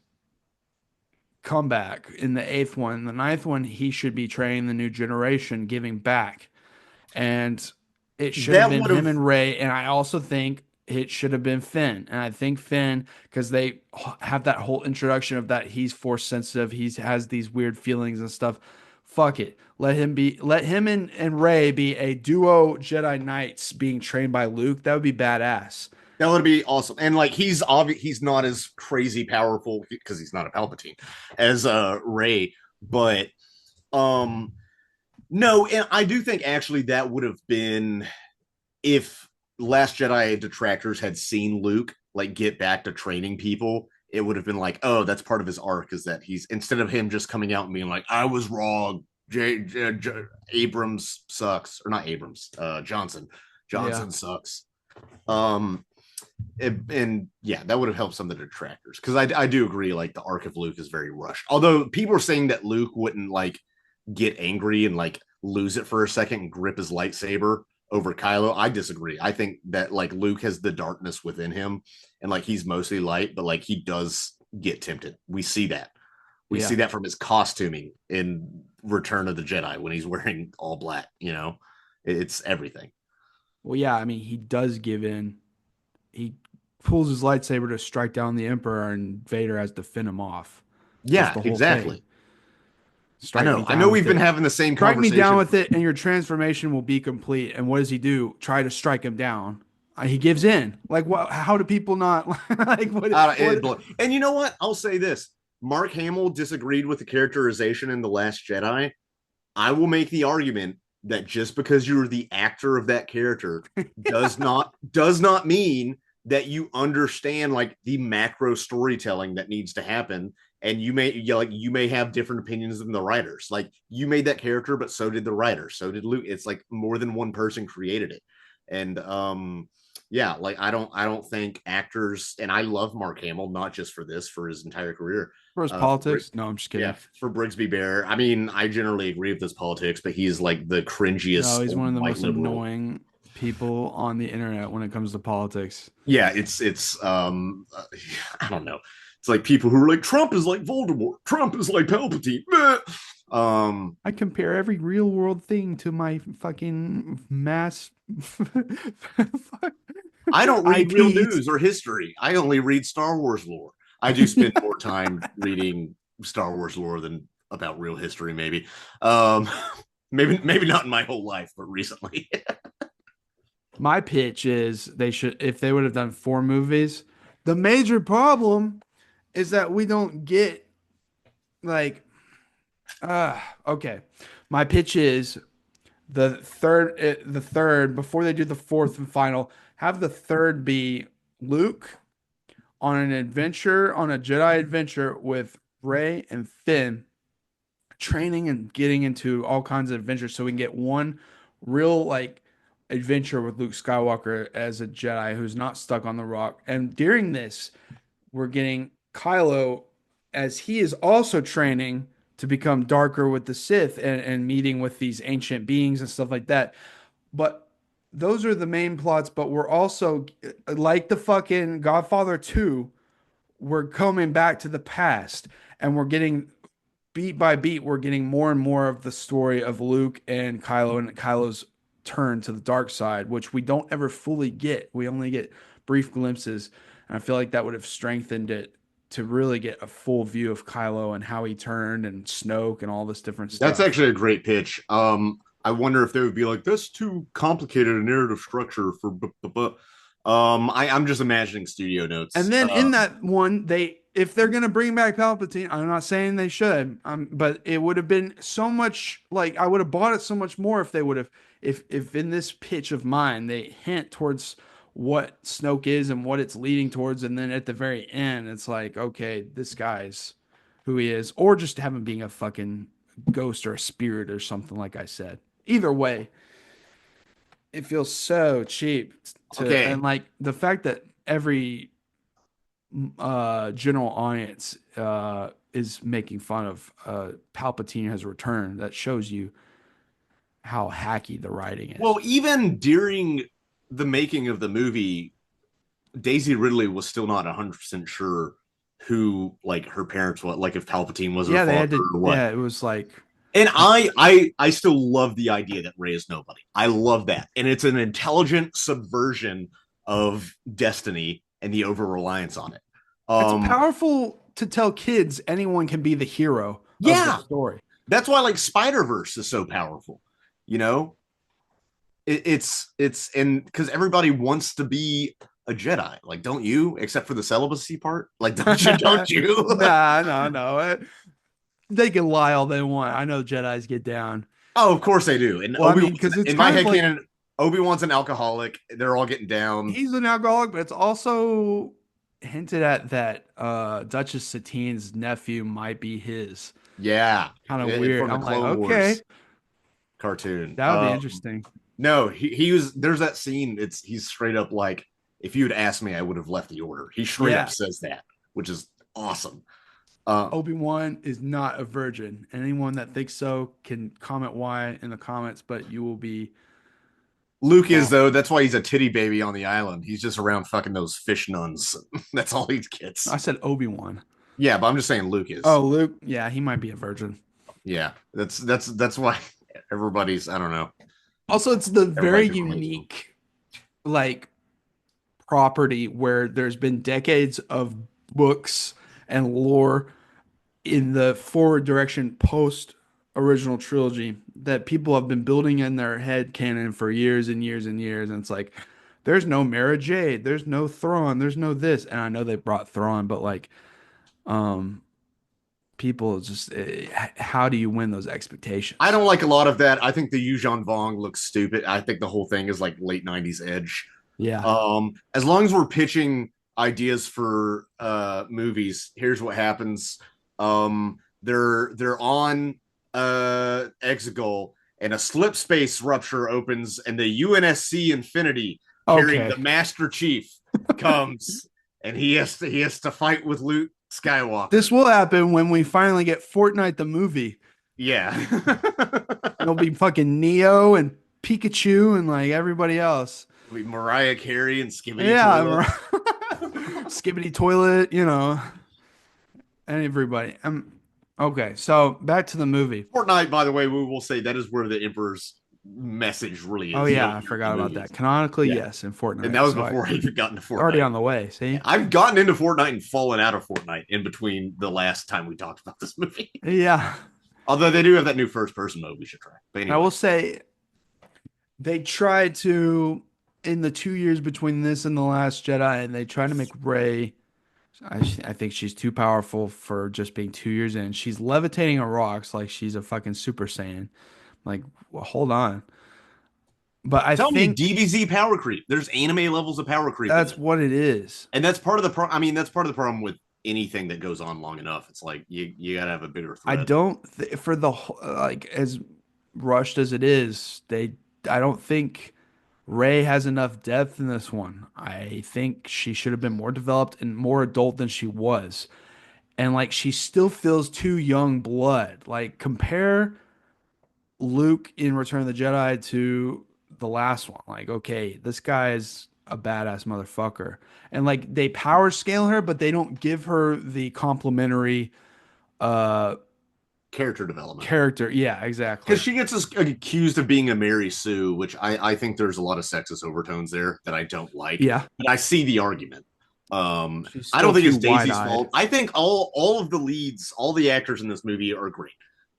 comeback in the eighth one. In the ninth one, he should be training the new generation, giving back. And it should have been him and Rey. And I also think it should have been Finn. And I think Finn, because they have that whole introduction of that he's force sensitive, he has these weird feelings and stuff. Fuck it. Let him and Rey be a duo Jedi Knights being trained by Luke. That would be badass. That would be awesome. And like he's not as crazy powerful because he's not a Palpatine as Rey, but um no, and I do think actually that would have been if Last Jedi detractors had seen Luke like get back to training people, it would have been like, oh, that's part of his arc is that he's instead of him just coming out and being like, I was wrong. Abrams sucks, or not Abrams, Johnson. Johnson sucks. And yeah, that would have helped some of the detractors because I do agree like the arc of Luke is very rushed. Although people are saying that Luke wouldn't like get angry and like lose it for a second and grip his lightsaber over Kylo. I disagree. I think that like Luke has the darkness within him and like he's mostly light, but like he does get tempted. We see that. We see that from his costuming in Return of the Jedi when he's wearing all black, you know. It's everything. Well, yeah, I mean, he does give in. He pulls his lightsaber to strike down the Emperor, and Vader has to fend him off. Yeah, exactly. I know we've been having the same conversation. Strike me down with it, and your transformation will be complete. And what does he do? Try to strike him down. He gives in. Like, what? How do people not like? And you know what? I'll say this: Mark Hamill disagreed with the characterization in The Last Jedi. I will make the argument that just because you're the actor of that character does not mean that you understand like the macro storytelling that needs to happen. And you may have different opinions than the writers. Like you made that character, but so did the writer. So did Luke. It's like more than one person created it. And yeah, like I don't think actors, and I love Mark Hamill, not just for this, for his entire career. For his politics? No, I'm just kidding. Yeah, for Brigsby Bear. I mean, I generally agree with his politics, but he's like the cringiest. No, he's one of the most annoying people on the internet when it comes to politics. Yeah, it's I don't know. It's like people who are like, Trump is like Voldemort. Trump is like Palpatine. I compare every real world thing to my fucking mass. I don't read real news or history. I only read Star Wars lore. I do spend more time reading Star Wars lore than about real history, maybe. Maybe not in my whole life, but recently. My pitch is they should, if they would have done 4 movies, the major problem is that we don't get like, okay. My pitch is the third, before they do the 4th and final, have the 3rd be Luke on an adventure, on a Jedi adventure with Rey and Finn, training and getting into all kinds of adventures so we can get one real like adventure with Luke Skywalker as a Jedi who's not stuck on the rock. And during this, we're getting Kylo as he is also training to become darker with the Sith and meeting with these ancient beings and stuff like that. But those are the main plots, but we're also like the fucking Godfather 2, we're coming back to the past and we're getting beat by beat, we're getting more and more of the story of Luke and Kylo's turn to the dark side, which we don't ever fully get. We only get brief glimpses. And I feel like that would have strengthened it to really get a full view of Kylo and how he turned and Snoke and all this different stuff. That's actually a great pitch. I wonder if they would be like, that's too complicated a narrative structure for I'm just imagining studio notes. And then in that one, if they're gonna bring back Palpatine, I'm not saying they should, but it would have been so much like I would have bought it so much more if they would have if in this pitch of mine they hint towards what Snoke is and what it's leading towards, and then at the very end it's like, okay, this guy's who he is, or just have him being a fucking ghost or a spirit or something like I said. Either way, it feels so cheap and like the fact that every general audience is making fun of Palpatine has returned, that shows you how hacky the writing is. Well, even during the making of the movie, Daisy Ridley was still not 100% sure who like her parents were, like if Palpatine was her father or what. Yeah, it was like. And I still love the idea that Rey is nobody. I love that. And it's an intelligent subversion of destiny and the over-reliance on it. It's powerful to tell kids anyone can be the hero of the story. That's why like Spider-Verse is so powerful. You know, it's and because everybody wants to be a Jedi, like don't you? Except for the celibacy part, like don't you? Nah, no. They can lie all they want. I know Jedis get down. Oh, of course they do. And Well, I mean, because it's in my kind of head like canon, Obi-Wan's an alcoholic. They're all getting down. he's an alcoholic, but it's also hinted at that Duchess Satine's nephew might be his. Yeah, Kind of weird. from the I'm like, Clone okay, Wars cartoon. that would be interesting. No, he was. There's that scene. He's straight up like, if you had asked me, I would have left the order. He straight up says that, which is awesome. Obi-Wan is not a virgin. Anyone that thinks so can comment why in the comments, but you will be. Luke is though. That's why he's a titty baby on the island. He's just around fucking those fish nuns. That's all he gets. I said Obi-Wan. Yeah, but I'm just saying Luke is. Oh, Luke. Yeah, he might be a virgin. Yeah, that's why everybody's. I don't know. Also, it's the very unique, like, property where there's been decades of books and lore in the forward direction post original trilogy that people have been building in their head canon for years and years and years. And it's like, there's no Mara Jade, there's no Thrawn, there's no this. And I know they brought Thrawn, but like, people just, how do you win those expectations? I don't like a lot of that. I think the Yuuzhan Vong looks stupid. I think the whole thing is like late 90s edge. Yeah. As long as we're pitching ideas for movies, here's what happens. They're on Exegol and a slip space rupture opens and the UNSC Infinity carrying the Master Chief comes and he has to fight with Luke Skywalker. This will happen when we finally get Fortnite the movie. Yeah. It'll be fucking Neo and Pikachu and like everybody else. It'll be Mariah Carey and Skibbity Toilet. Skibbity Toilet, you know. And everybody. Okay, so back to the movie. Fortnite, by the way, we will say that is where the Emperor's message really is. Oh yeah, I forgot about that. Canonically, yes, in Fortnite. And that was before I even got into Fortnite. Already on the way, see? I've gotten into Fortnite and fallen out of Fortnite in between the last time we talked about this movie. Yeah. Although they do have that new first-person mode we should try. But anyway. I will say they tried to, in the 2 years between this and The Last Jedi, and they tried to make Rey, I think she's too powerful for just being 2 years in. She's levitating on rocks like she's a fucking Super Saiyan. Like, well, hold on. But I think DBZ power creep. There's anime levels of power creep. That's what it is. And that's part of the problem. I mean, that's part of the problem with anything that goes on long enough. It's like you got to have a bigger thread. I don't for the like as rushed as it is, I don't think Rey has enough depth in this one. I think she should have been more developed and more adult than she was. And like she still feels too young blood. Like compare Luke in Return of the Jedi to the last one. Like, okay, this guy is a badass motherfucker. And like they power scale her, but they don't give her the complimentary character development. Yeah, exactly. Because she gets accused of being a Mary Sue, which I think there's a lot of sexist overtones there that I don't like. Yeah. But I see the argument. I don't think it's Daisy's fault. I think all of the leads, all the actors in this movie are great.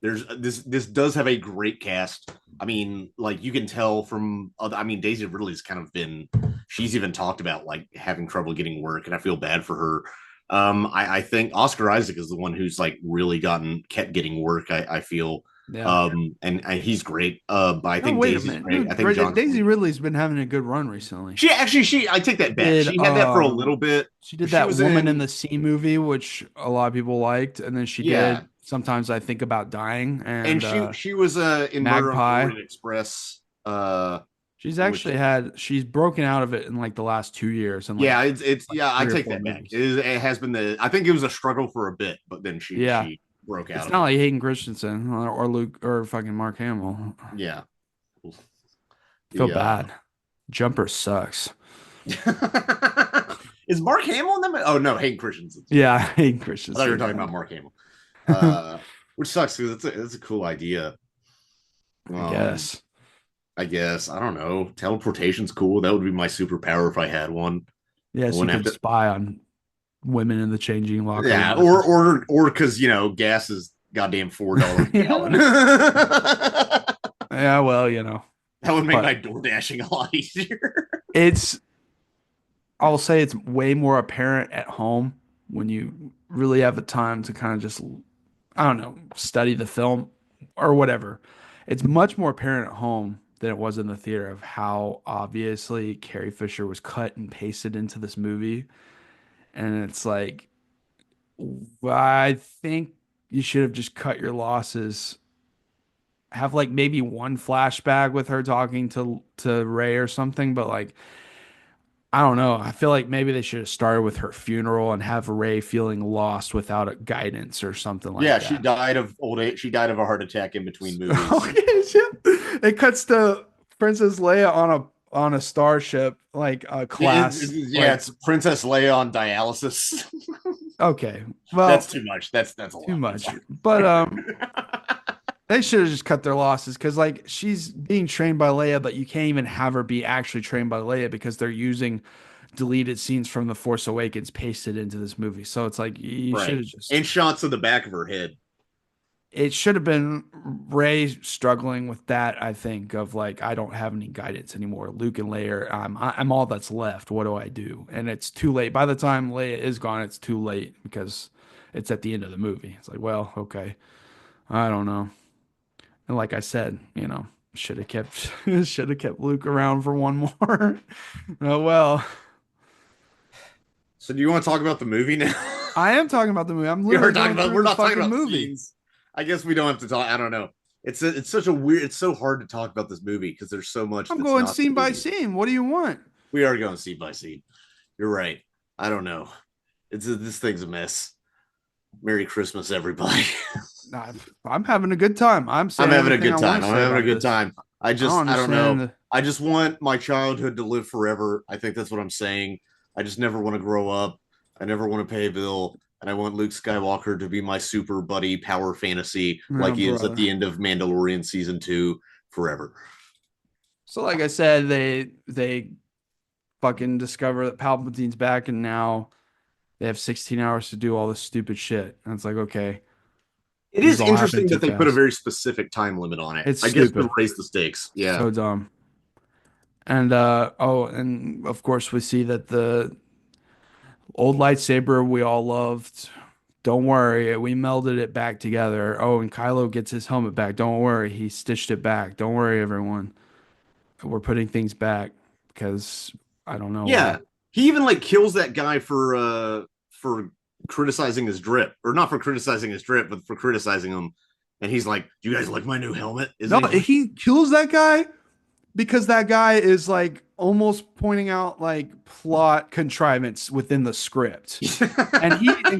This does have a great cast. I mean, like you can tell from Daisy Ridley's kind of been, she's even talked about like having trouble getting work, and I feel bad for her. I think Oscar Isaac is the one who's like really kept getting work. I feel, and he's great. But I think Daisy's great. I think Daisy Ridley's been having a good run recently. I take that back. She had that for a little bit. She did that Woman in the Sea movie, which a lot of people liked, and then she did Sometimes I Think About Dying, and she was in Murder on the Orient Express. She's broken out of it in like the last 2 years. And I take that back. It has been I think it was a struggle for a bit, but then she broke out. It's not like Hayden Christensen or Luke or fucking Mark Hamill. Yeah. Feel bad. Jumper sucks. Is Mark Hamill in them? Oh no, Hayden Christensen. Yeah, Hayden Christensen. I thought you were talking about Mark Hamill. Which sucks because it's a cool idea. I guess. I don't know. Teleportation's cool. That would be my superpower if I had one. Yeah, so you could spy on women in the changing locker. Yeah, or because gas is goddamn $4 a gallon. Yeah. That Yeah, well, would make but my door dashing a lot easier. it's I'll say it's way more apparent at home when you really have the time to kind of just, I don't know, study the film or whatever. It's much more apparent at home than it was in the theater of how obviously Carrie Fisher was cut and pasted into this movie. And it's like, I think you should have just cut your losses. Have like maybe one flashback with her talking to Ray or something, but like I don't know. I feel like maybe they should have started with her funeral and have Ray feeling lost without a guidance or something like Yeah, she that. died of old age. She died of a heart attack in between movies. Okay, shit. It cuts to Princess Leia on a starship, like a class. Yeah, Like, it's Princess Leia on dialysis. okay, well, That's too much. That's a too lot. much. But they should have just cut their losses because like she's being trained by Leia, but you can't even have her be actually trained by Leia because they're using deleted scenes from The Force Awakens pasted into this movie. So it's like you should Right. have just And shots of the back of her head. it should have been Ray struggling with that, I think, of like I don't have any guidance anymore. Luke and Leia, I'm all that's left. What do I do? And it's too late. By the time Leia is gone, it's too late because it's at the end of the movie. It's like, well, okay. I don't know. And like I said, should have kept should have kept Luke around for one more. Oh well. So do you want to talk about the movie now? I am talking about the movie. I'm We are literally talking going about. through We're the not talking fucking about movie. scenes. I guess we don't have to talk. I don't know. It's such a weird. It's so hard to talk about this movie because there's so much I'm that's going not the scene by movie. scene. What do you want? We are going scene by scene. You're right. I don't know. This thing's a mess. Merry Christmas, everybody. Nah, I'm having a good time. I'm I'm saying having a everything good I want time. to I'm say having a about good this. time. I don't I don't know. understand. I just want my childhood to live forever. I think that's what I'm saying. I just never want to grow up. I never want to pay a bill. And I want Luke Skywalker to be my super buddy power fantasy like Oh, he is at brother. the end of Mandalorian season 2 forever. So, like I said, they fucking discover that Palpatine's back, and now they have 16 hours to do all this stupid shit. And it's like, okay, It this is is all happening interesting too that they put a fast. very specific time limit on it. It's I guess to stupid. raise the stakes. Yeah. So dumb. And and of course we see that the old lightsaber we all loved. Don't worry, we melded it back together. Oh, and Kylo gets his helmet back. Don't worry, he stitched it back. Don't worry, everyone. We're putting things back because I don't know Yeah. why. He even like kills that guy for criticizing his drip. Or not for criticizing his drip, but for criticizing him. And he's like, "Do you guys like my new helmet?" No, Isn't he like, he kills that guy because that guy is like almost pointing out like plot contrivance within the script. And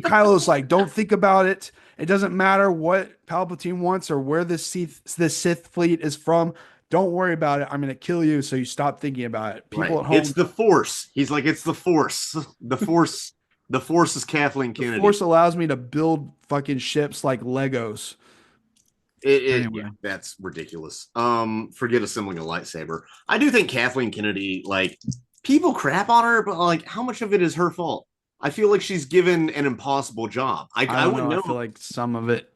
Kylo's like, don't think about it. It doesn't matter what Palpatine wants or where this Sith fleet is from. Don't worry about it. I'm gonna kill you, so you stop thinking about it. People right? at It's home, the Force. He's like, "It's the Force. The Force. The Force is Kathleen the Kennedy." Force allows me to build fucking ships like Legos. Yeah, Anyway, that's ridiculous. Forget assembling a lightsaber. I do think Kathleen Kennedy, like, people crap on her, but like, how much of it is her fault? I feel like she's given an impossible job. I I don't wouldn't know. I know. feel like some of it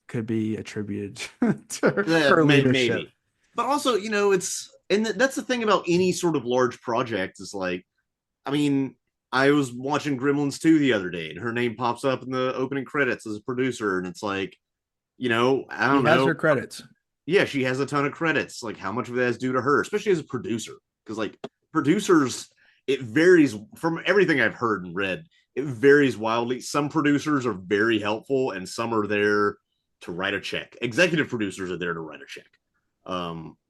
could be attributed to her leadership. Maybe, but also, that's the thing about any sort of large project is like, I mean, I was watching Gremlins 2 the other day, and her name pops up in the opening credits as a producer, and it's like, I She don't has know. her credits. Yeah, she has a ton of credits. Like, how much of that is due to her, especially as a producer? Because like producers, it varies from everything I've heard and read. It varies wildly. Some producers are very helpful, and some are there to write a check. Executive producers are there to write a check,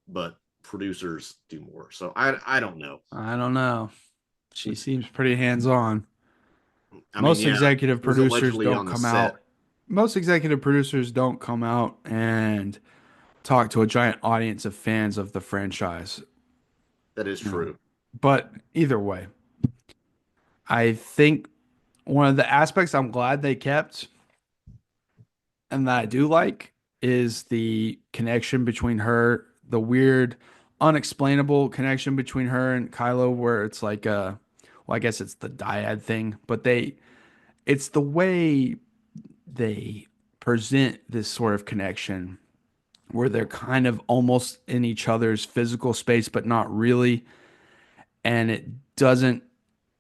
but producers do more. So I don't know. I don't know. She seems pretty hands-on. I mean, yeah, it was allegedly on the set. Most executive producers don't come out and talk to a giant audience of fans of the franchise. That is You know. true. But either way, I think one of the aspects I'm glad they kept and that I do like is the connection between her, the weird, unexplainable connection between her and Kylo, where it's like well, I guess it's the dyad thing, but it's the way they present this sort of connection where they're kind of almost in each other's physical space, but not really. And it doesn't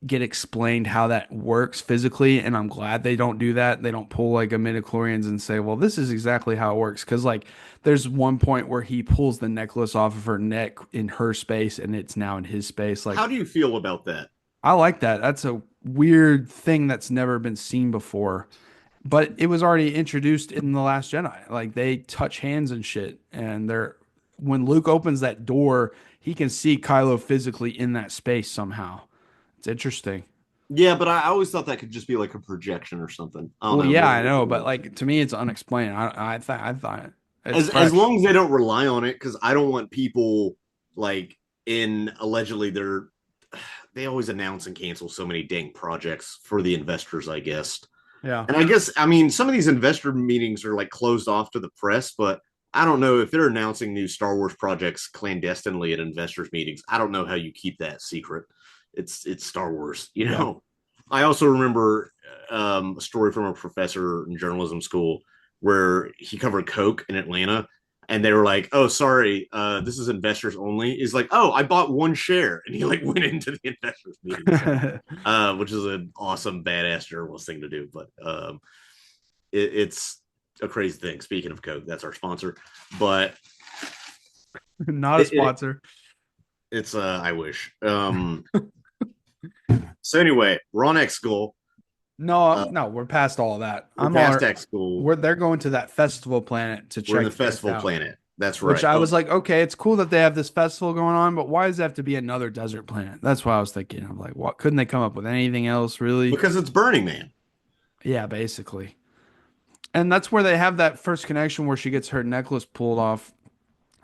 get explained how that works physically. And I'm glad they don't do that. They don't pull like a midichlorians and say, well, this is exactly how it works. Cause like there's one point where he pulls the necklace off of her neck in her space and it's now in his space. Like, How do you feel about that? I like that. That's a weird thing that's never been seen before. But it was already introduced in The Last Jedi. Like they touch hands and shit. And they're when Luke opens that door, he can see Kylo physically in that space somehow. It's interesting. Yeah, but I always thought that could just be like a projection or something. I don't Well, know. yeah, I know, but like to me, it's unexplained. I thought it's As fresh. long as they don't rely on it, because I don't want people like in allegedly they always announce and cancel so many dang projects for the investors, I guess. Yeah. And I guess I mean some of these investor meetings are like closed off to the press, but I don't know if they're announcing new Star Wars projects clandestinely at investors meetings. I don't know how you keep that secret. It's Star Wars, you Yeah. know. I also remember a story from a professor in journalism school where he covered Coke in Atlanta, and they were like, "Oh, sorry, this is investors only." He's like, "Oh, I bought one share," and he like went into the investors meeting, which is an awesome badass journalist thing to do. But it's a crazy thing. Speaking of Coke, that's our sponsor, but Not a it, it, sponsor. it's I wish. So anyway, we're on X School. No, no, we're past all that. We're past X School. They're going to that festival planet to We're in check the the Earth festival out. planet. That's Which right. I was like, okay, it's cool that they have this festival going on, but why does it have to be another desert planet? That's what I was thinking. I'm like, what couldn't they come up with anything else really? Because it's Burning Man. Yeah, basically. And that's where they have that first connection where she gets her necklace pulled off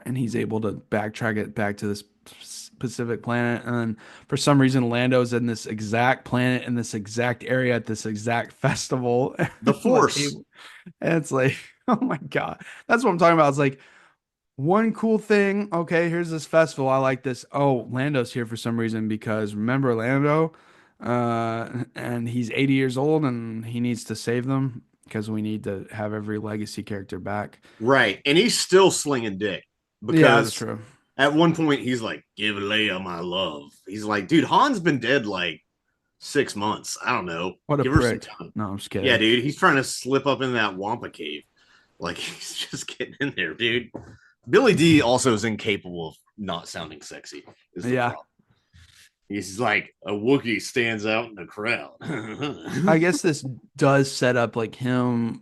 and he's able to backtrack it back to this specific planet. And then for some reason, Lando's in this exact planet in this exact area at this exact festival. The Like, Force. and it's like, oh my God. That's what I'm talking about. It's like one cool thing. Okay, here's this festival. I like this. Oh, Lando's here for some reason because remember Lando? And he's 80 years old and he needs to save them because we need to have every legacy character back. Right. And he's still slinging dick Yeah, that's because true. at one point he's like, "Give Leia my love." He's like, dude, Han's been dead like 6 months. I don't know. What a Give her some prick. time. No, I'm just kidding. Yeah, dude. He's trying to slip up in that Wampa cave. Like he's just getting in there, dude. Billy D also is incapable of not sounding sexy. Is the Yeah. problem. He's like a Wookiee stands out in the crowd. I guess this does set up like him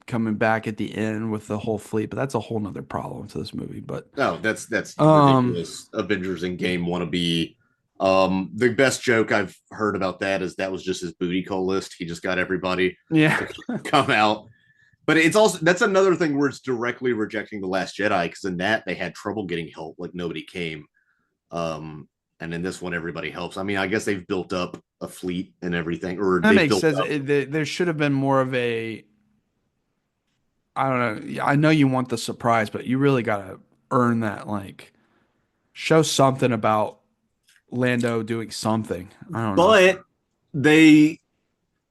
coming back at the end with the whole fleet, but that's a whole nother problem to this movie. But No, that's um ridiculous. Avengers in game wannabe. The best joke I've heard about that was just his booty call list. He just got everybody yeah. to come out. But it's also that's another thing where it's directly rejecting the Last Jedi because in that they had trouble getting help, like nobody came. And in this one, everybody helps. I mean, I guess they've built up a fleet and everything, or That they makes built sense. up. There should have been more of a I don't know. Yeah, I know you want the surprise, but you really gotta earn that, like show something about Lando doing something. I don't know. But they,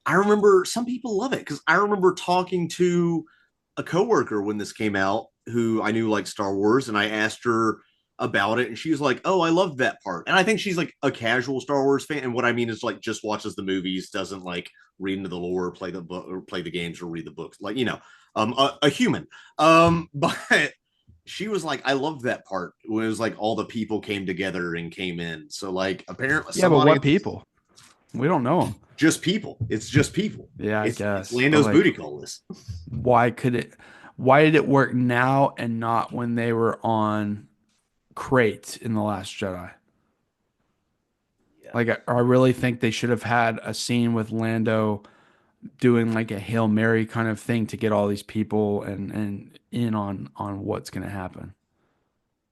I remember some people love it because I remember talking to a coworker when this came out who I knew liked Star Wars, and I asked her about it, and she was like, "Oh, I loved that part." And I think she's like a casual Star Wars fan, and what I mean is like just watches the movies, doesn't like read into the lore, play the book, or play the games, or read the books, like a human. But she was like, "I loved that part when it was like all the people came together and came in." So like apparently, Yeah, but what people? We don't know them. just people. It's just people. Yeah, I It's guess. Lando's But, like, booty call list. why did it work now and not when they were on Crate in The Last Jedi? Yeah. Like I really think they should have had a scene with Lando doing like a Hail Mary kind of thing to get all these people and in on what's gonna happen.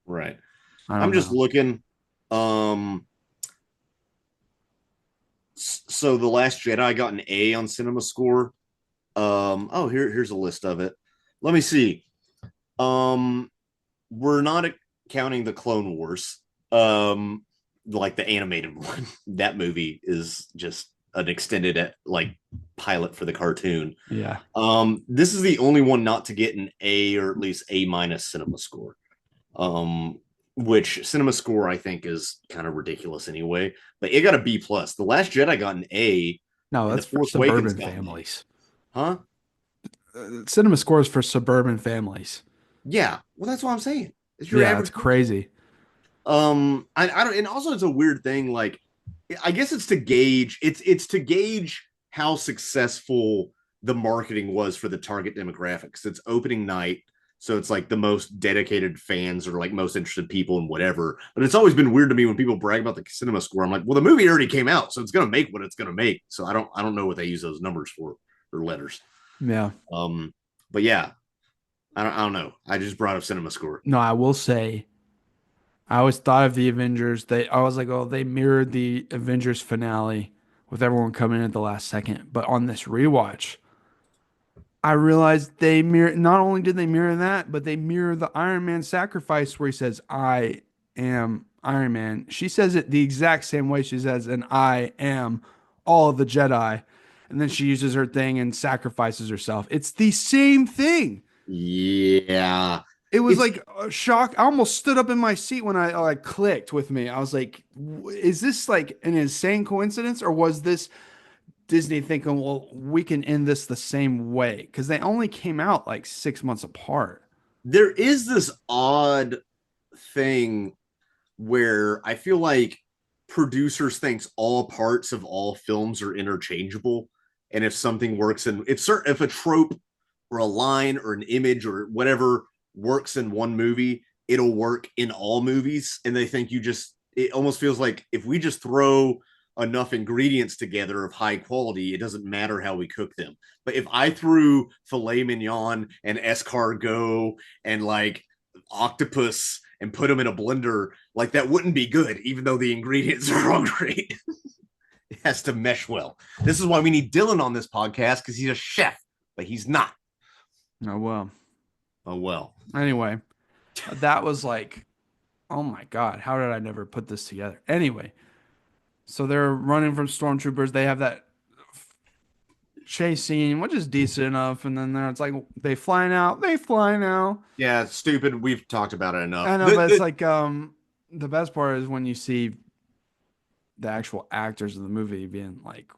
Right. I I'm don't just know. looking. So the Last Jedi got an A on Cinema Score. Here's a list of it. Let me see. We're not counting the Clone Wars. Like the animated one. That movie is just an extended like pilot for the cartoon. Yeah. This is the only one not to get an A or at least A minus cinema score. Which cinema score I think is kind of ridiculous anyway. But it got a B plus. The Last Jedi got an A. No, that's for suburban families. Huh? Cinema scores for suburban families. Yeah. Well, that's what I'm saying. It's your Yeah, average. it's crazy. I don't, and also it's a weird thing. Like, I guess it's to gauge. It's to gauge how successful the marketing was for the target demographics. It's opening night. So it's like the most dedicated fans or like most interested people in whatever. But it's always been weird to me when people brag about the cinema score. I'm like, well, the movie already came out, so it's gonna make what it's gonna make. So I don't know what they use those numbers for or letters. Yeah. But yeah, I don't know. I just brought up cinema score. No, I will say, I always thought of the Avengers. I was like, oh, they mirrored the Avengers finale with everyone coming in at the last second. But on this rewatch, I realized they mirror. Not only did they mirror that, but they mirror the Iron Man sacrifice where he says, "I am Iron Man." She says it the exact same way she says, "And I am all of the Jedi." And then she uses her thing and sacrifices herself. It's the same thing. Yeah. It was like a shock. I almost stood up in my seat when I like clicked with me. I was like, is this like an insane coincidence or was this Disney thinking, well, we can end this the same way? Because they only came out like 6 months apart. There is this odd thing where I feel like producers thinks all parts of all films are interchangeable. And if something works in if a trope or a line or an image or whatever works in one movie, it'll work in all movies. And they think it almost feels like if we just throw enough ingredients together of high quality, it doesn't matter how we cook them. But if I threw filet mignon and escargot and like octopus and put them in a blender, like that wouldn't be good, even though the ingredients are all great. It has to mesh well. This is why we need Dylan on this podcast, because he's a chef, but he's not. Oh, well. Oh, well. Anyway, that was like, oh my God, how did I never put this together? Anyway, so they're running from stormtroopers. They have that chase scene, which is decent enough. And then it's like, they fly now. Yeah, it's stupid. We've talked about it enough. I know, but it's like, the best part is when you see the actual actors of the movie being like,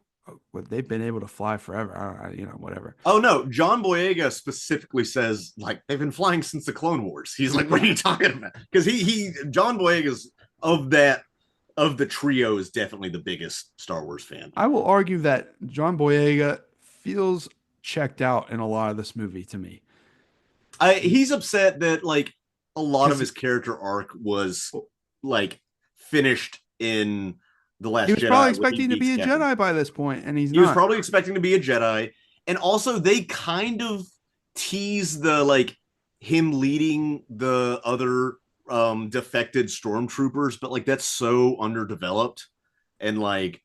what they've been able to fly forever. I don't know, whatever. Oh no, John Boyega specifically says like they've been flying since the Clone Wars. He's like, what are you talking about? Because John Boyega's of the trio is definitely the biggest Star Wars fan. I will argue that John Boyega feels checked out in a lot of this movie to me. He's upset that like a lot of his character arc was like finished in The Last Jedi. He was probably expecting to be a Jedi by this point, and he was probably expecting to be a Jedi. And also they kind of tease the like him leading the other defected stormtroopers, but like that's so underdeveloped. And like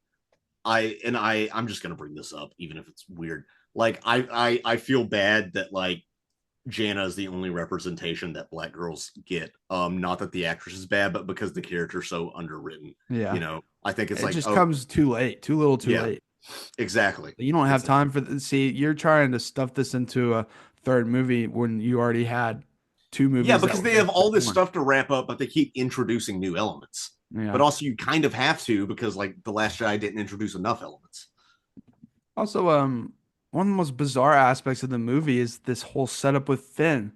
I'm just gonna bring this up, even if it's weird. Like I feel bad that like Jana is the only representation that black girls get. Not that the actress is bad, but because the character's so underwritten. Yeah. You know, I think it just comes too late, too little too late. Exactly. You don't have time for see, you're trying to stuff this into a third movie when you already had 2 movies. Yeah, because they have all this stuff to wrap up, but they keep introducing new elements. Yeah. But also you kind of have to, because like The Last Jedi didn't introduce enough elements. Also, one of the most bizarre aspects of the movie is this whole setup with Finn,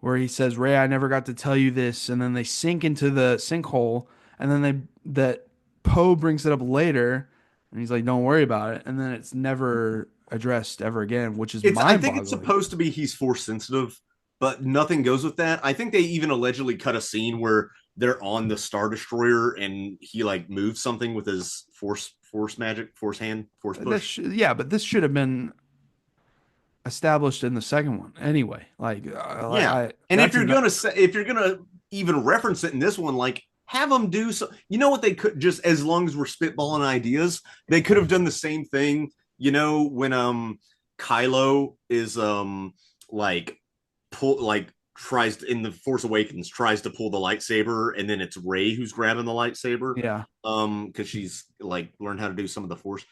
where he says, "Rey, I never got to tell you this," and then they sink into the sinkhole, and then that Poe brings it up later, and he's like, "Don't worry about it," and then it's never addressed ever again, which is mind-boggling. I think it's supposed to be he's force sensitive, but nothing goes with that. I think they even allegedly cut a scene where they're on the Star Destroyer and he like moves something with his force magic, force hand, force push. But this should have been established in the second one anyway. Like, and if you're gonna even reference it in this one, like have them do so. You know what they could, just as long as we're spitballing ideas, they could have done the same thing. You know, when Kylo is tries in the Force Awakens tries to pull the lightsaber, and then it's Rey who's grabbing the lightsaber. Yeah. Because she's like learned how to do some of the Force.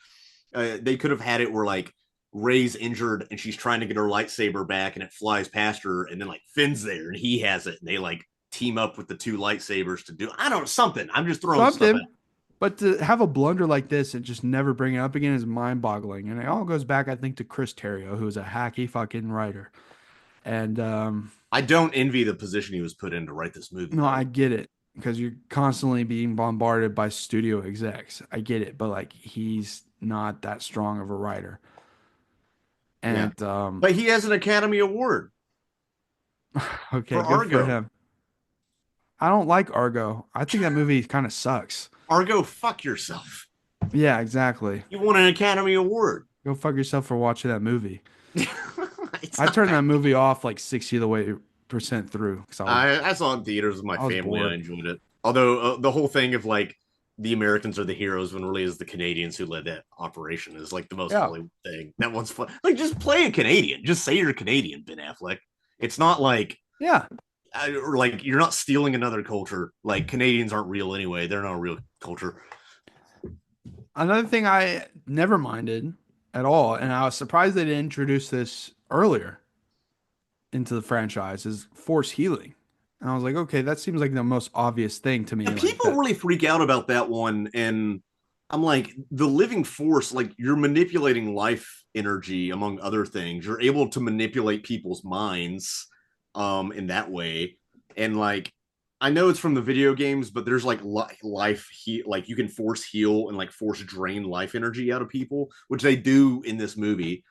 They could have had it where like Rey's injured and she's trying to get her lightsaber back and it flies past her, and then like Finn's there and he has it, and they like team up with the two lightsabers to do, I don't know, something. I'm just throwing stuff Something. at. But to have a blunder like this and just never bring it up again is mind-boggling. And it all goes back, I think, to Chris Terrio, who's a hacky fucking writer. And I don't envy the position he was put in to write this movie. no, Though. I get it because you're constantly being bombarded by studio execs. I get it, but like he's not that strong of a writer. Yeah. And But he has an Academy Award okay, for good Argo. for him. I don't like Argo. I think that movie kind of sucks. Argo, fuck yourself. Yeah, exactly. You won an Academy Award. Go fuck yourself for watching that movie. It's I not turned that movie off like 60 of the way percent through. I saw it in theaters with my I was family. bored. I enjoyed it. Although the whole thing of like the Americans are the heroes when really it's the Canadians who led that operation is like the most Yeah. Hollywood thing. That one's fun. Like just play a Canadian. Just say you're Canadian, Ben Affleck. It's not like Yeah. or like you're not stealing another culture. Like Canadians aren't real anyway. They're not a real culture. Another thing I never minded at all, and I was surprised they didn't introduce this earlier into the franchise, is force healing. And I was like, okay, that seems like the most obvious thing to me. And like people that. really freak out about that one. And I'm like, the living force, like you're manipulating life energy, among other things. You're able to manipulate people's minds in that way. And like, I know it's from the video games, but there's like life, like you can force heal and like force drain life energy out of people, which they do in this movie.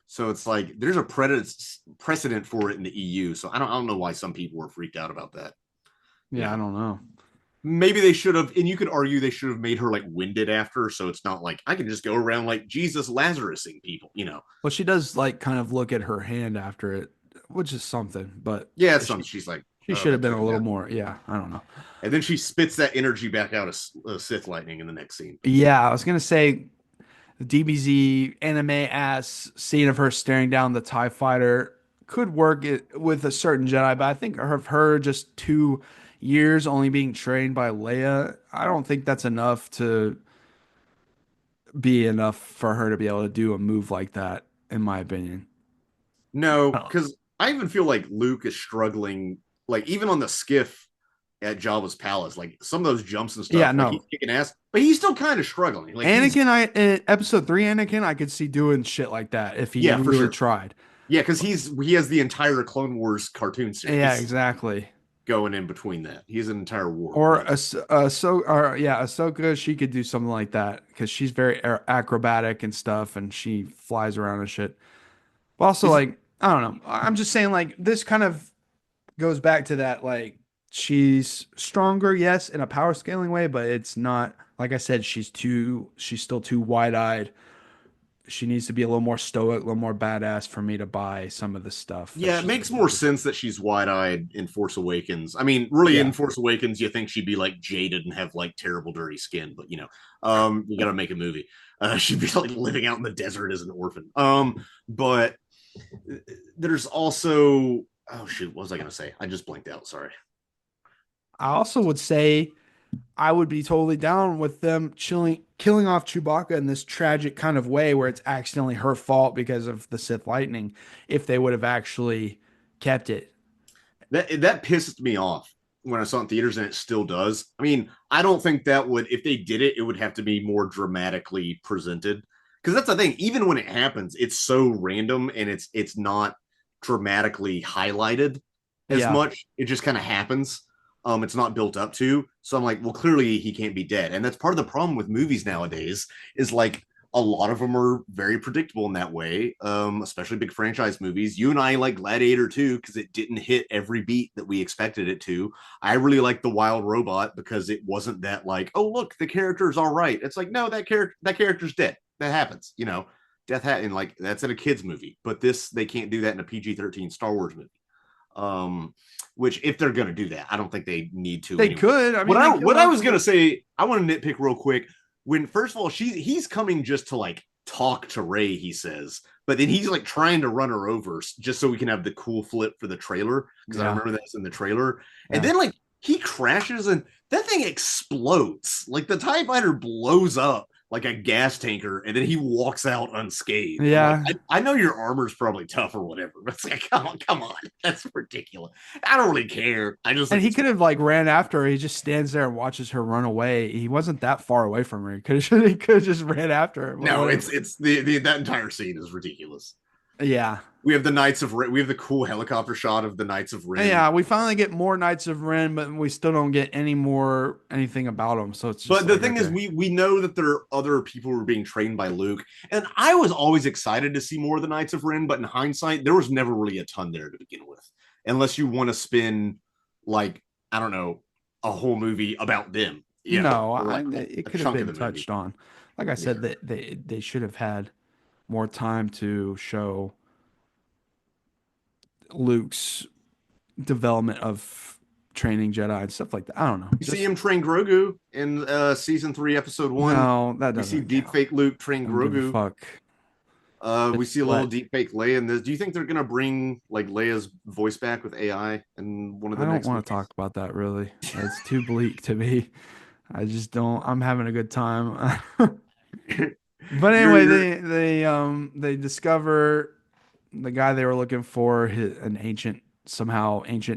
So it's like there's a precedent for it in the EU. So I don't know why some people were freaked out about that. Yeah, I don't know. Maybe they should have, and you could argue they should have made her like winded after, so it's not like I can just go around like Jesus Lazarusing people, you know. Well, she does like kind of look at her hand after it, which is something, but Yeah, it's something. She's like, she should have been a little more. Yeah, I don't know. And then she spits that energy back out of Sith lightning in the next scene. Yeah, I was gonna say the DBZ anime ass scene of her staring down the TIE fighter could work it with a certain Jedi, but I think of her just 2 years only being trained by Leia, I don't think that's enough to be enough for her to be able to do a move like that, in my opinion. No, Oh. because I even feel like Luke is struggling, like even on the skiff at Jabba's palace, like some of those jumps and stuff. Yeah, like, no. he's kicking ass, but he's still kind of struggling. Like Anakin, in episode 3, Anakin, I could see doing shit like that if he Yeah, for really sure. tried. Yeah, because he has the entire Clone Wars cartoon series. Yeah, exactly. Going in between that, he's an entire war. Or Ahsoka, she could do something like that because she's very acrobatic and stuff, and she flies around and shit. But also, like, I don't know. I'm just saying, like, this kind of goes back to that, like, she's stronger, yes, in a power scaling way, but it's not, like I said, she's still too wide-eyed. She needs to be a little more stoic, a little more badass for me to buy some of the stuff. Yeah, it makes more sense that she's wide-eyed in Force Awakens. I mean, really, in Force Awakens, you think she'd be like jaded and have like terrible, dirty skin, but you know, you got to make a movie. She'd be like living out in the desert as an orphan. But there's also, oh shoot, what was I gonna say? I just blanked out. Sorry. I also would say I would be totally down with them killing off Chewbacca in this tragic kind of way where it's accidentally her fault because of the Sith lightning, if they would have actually kept it. That pissed me off when I saw it in theaters, and it still does. I mean, I don't think that would, if they did it, it would have to be more dramatically presented. Because that's the thing, even when it happens, it's so random and it's not dramatically highlighted as much. It just kind of happens. It's not built up to. So I'm like, well, clearly he can't be dead. And that's part of the problem with movies nowadays is like a lot of them are very predictable in that way, especially big franchise movies. You and I like Gladiator 2 because it didn't hit every beat that we expected it to. I really like The Wild Robot because it wasn't that like, oh, look, the character's all right. It's like, no, that character's dead. That happens, you know. And like that's in a kid's movie. But they can't do that in a PG-13 Star Wars movie. Which if they're going to do that, I don't think they need to. They could. I mean, what I was going to say, I want to nitpick real quick. When first of all, he's coming just to like talk to Rey, he says, but then he's like trying to run her over just so we can have the cool flip for the trailer because I remember that's in the trailer. And then like he crashes and that thing explodes. Like the TIE fighter blows up like a gas tanker, and then he walks out unscathed. I'm like, Yeah. I know your armor's probably tough or whatever, but it's like, come on, that's ridiculous. I don't really care. I just And think he it's could have like ran after her. He just stands there and watches her run away. He wasn't that far away from her. He could have just ran after her. But no, whatever. it's the that entire scene is ridiculous. Yeah. We have the Knights of Ren. We have the cool helicopter shot of the Knights of Ren. Yeah, we finally get more Knights of Ren, but we still don't get anything about them. So it's just But the like, thing is, okay. we know that there are other people who are being trained by Luke, and I was always excited to see more of the Knights of Ren. But in hindsight, there was never really a ton there to begin with, unless you want to spin like I don't know a whole movie about them. You know, No, or like it a could have chunk of been the movie. touched on. Like I said, Yeah. they should have had more time to show Luke's development of training Jedi and stuff like that. I don't know. We see Just him train Grogu in season 3, episode 1. no, that We see doesn't count. deepfake Luke train I don't give a Grogu. fuck. We It's see a little what deepfake Leia in this. Do you think they're gonna bring like Leia's voice back with AI in one of I the don't next want to movies? talk about that really. It's too bleak to me. I just don't. I'm having a good time. But you're anyway, you're they discover the guy they were looking for, an ancient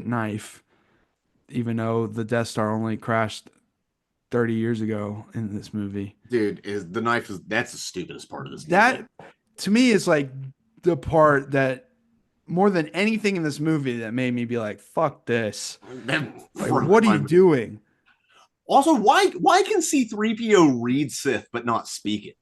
knife, even though the Death Star only crashed 30 years ago in this movie. dude, is the knife is that's the stupidest part of this movie. That to me is like the part that more than anything in this movie that made me be like, fuck this. That Like, what are you doing? Also, why can C3PO read Sith but not speak it?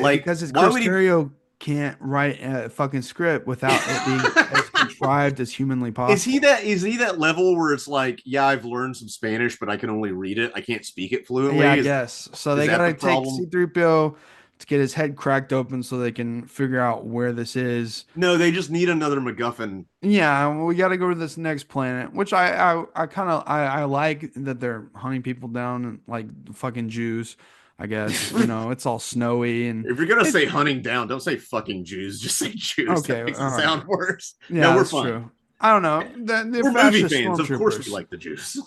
Like, Because it's why Chris would he? Terrio can't write a fucking script without it being as contrived as humanly Is he possible. that is he that level where it's like, yeah, I've learned some Spanish, but I can only read it. I can't speak it Yeah, I fluently. guess. So Is they that the gotta take problem? C3PO to get his head cracked open so they can figure out where this is. No, they just need another MacGuffin. Yeah, we gotta go to this next planet, which I kind of I like that they're hunting people down and like fucking Jews. I guess it's all snowy and If you're gonna it's say hunting down, don't say fucking Jews. Just say Jews. okay. That makes All it right. sound worse. Yeah, No, we're that's fine. true. I don't know. The We're movie fascist fans. Of course, we stormtroopers, like the Jews.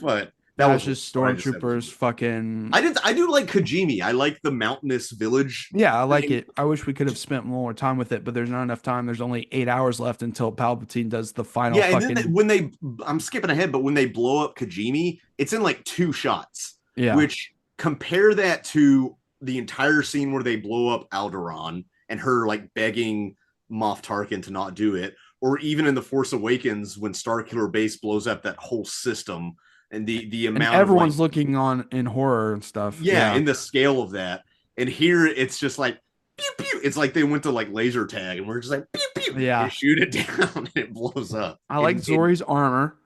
But that was fascist what I just said. stormtroopers, fucking. I do like Kajimi. I like the mountainous village Yeah, I like thing. it. I wish we could have spent more time with it, but there's not enough time. There's only 8 hours left until Palpatine does the final Yeah, and then fucking. when they, I'm skipping ahead, but when they blow up Kajimi, it's in like 2 shots. Yeah. Which compare that to the entire scene where they blow up Alderaan and her like begging Moff Tarkin to not do it, or even in the Force Awakens when Starkiller Base blows up that whole system and the And amount everyone's of like, looking on in horror and stuff. yeah, Yeah. in the scale of that. And here it's just like pew pew. It's like they went to like laser tag and we're just like pew pew. Yeah. And shoot it down and it blows up. I like And Zori's armor.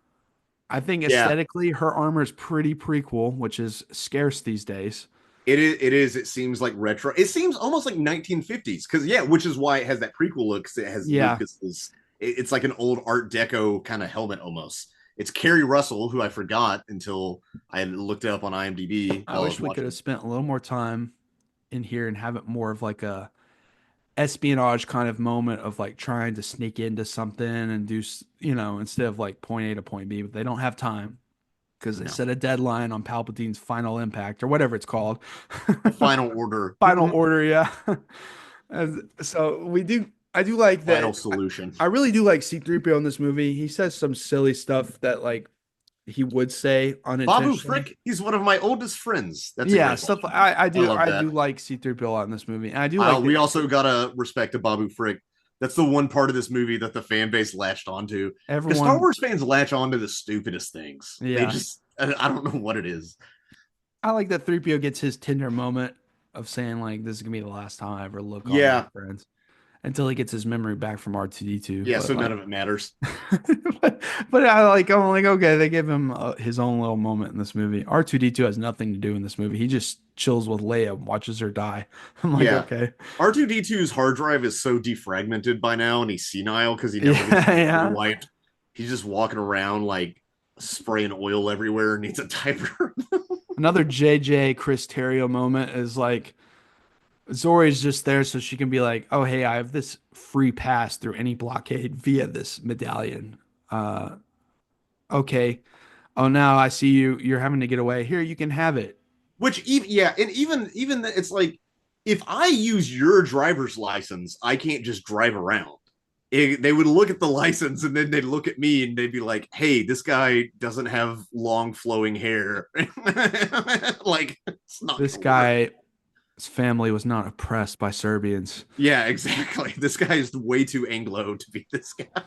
I think Yeah. aesthetically her armor is pretty prequel, which is scarce these days. it is. It is. It seems like retro. It seems almost like 1950s because yeah, which is why it has that prequel look. Because it has Yeah. Lucas's. It's like an old Art Deco kind of helmet almost. It's Kerry Russell, who I forgot until I looked it up on IMDb. I wish we could have spent a little more time in here and have it more of like a espionage kind of moment of like trying to sneak into something and do, instead of like point A to point B, but they don't have time because they No. set a deadline on Palpatine's final impact or whatever it's called. Final Order. Final order, yeah. So I do like that. Final Solution. I really do like C3PO in this movie. He says some silly stuff that like he would say Babu unintentionally. Frick. He's one of my oldest friends. That's Yeah, a great stuff line. I do love I that. do like C3PO a lot in this movie. And I do like We that also gotta respect to Babu Frick. That's the one part of this movie that the fan base latched onto. Because Star everyone Wars fans latch onto the stupidest things. They Yeah. just I don't know what it is. I like that 3PO gets his Tinder moment of saying like this is gonna be the last time I ever look on Yeah. my friends until he gets his memory back from R2D2. Yeah, But, so like, none of it matters. but I'm like okay, they give him his own little moment in this movie. R2D2 has nothing to do in this movie. He just chills with Leia and watches her die. I'm like, Yeah. okay. R2D2's hard drive is so defragmented by now and he's senile because he never gets Yeah. wiped. He's just walking around like spraying oil everywhere and needs a diaper. Another JJ Chris Terrio moment is like Zori's just there so she can be like, oh hey, I have this free pass through any blockade via this medallion. Okay. Oh now I see you're having to get away. Here, you can have it. Which even yeah, and even it's like if I use your driver's license, I can't just drive around. They would look at the license and then they'd look at me and they'd be like, "Hey, this guy doesn't have long flowing hair." Like it's not This gonna work. guy's family was not oppressed by Serbians. Yeah, exactly. This guy is way too Anglo to be this guy.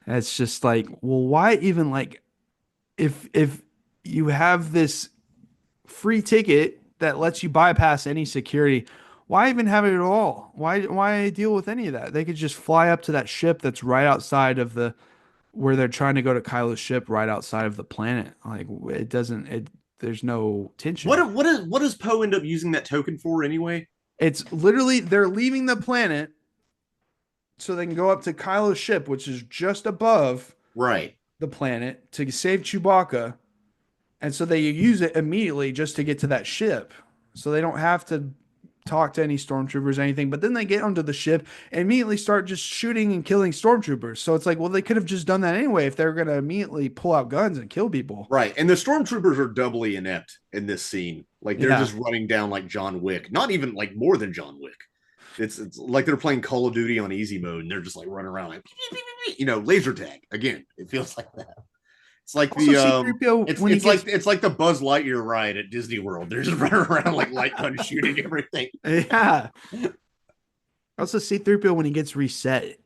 It's just like, well, why even like if you have this free ticket that lets you bypass any security, why even have it at all? Why deal with any of that? They could just fly up to that ship that's right outside of the where they're trying to go to Kylo's ship right outside of the planet. Like it doesn't it there's no tension. What does Poe end up using that token for anyway? It's literally they're leaving the planet so they can go up to Kylo's ship, which is just above Right. the planet to save Chewbacca. And so they use it immediately just to get to that ship. So they don't have to talk to any stormtroopers or anything. But then they get onto the ship and immediately start just shooting and killing stormtroopers. So it's like, well, they could have just done that anyway if they were going to immediately pull out guns and kill people. Right. And the stormtroopers are doubly inept in this scene. Like they're Yeah. just running down like John Wick. Not even like more than John Wick. It's like they're playing Call of Duty on easy mode and they're just like running around like laser tag. Again, it feels like that. It's like Also, the C-3PO, when he gets, it's like the Buzz Lightyear ride at Disney World. They're just running around like light gun shooting everything. yeah. Also, C-3PO when he gets reset.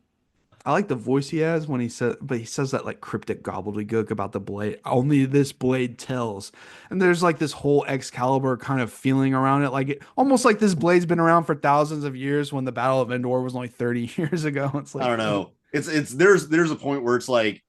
I like the voice he has when he says, but he says that like cryptic gobbledygook about the blade. Only this blade tells. And there's like this whole Excalibur kind of feeling around it. Like almost like this blade's been around for thousands of years when the Battle of Endor was only 30 years ago. It's I like, don't know. It's there's a point where it's like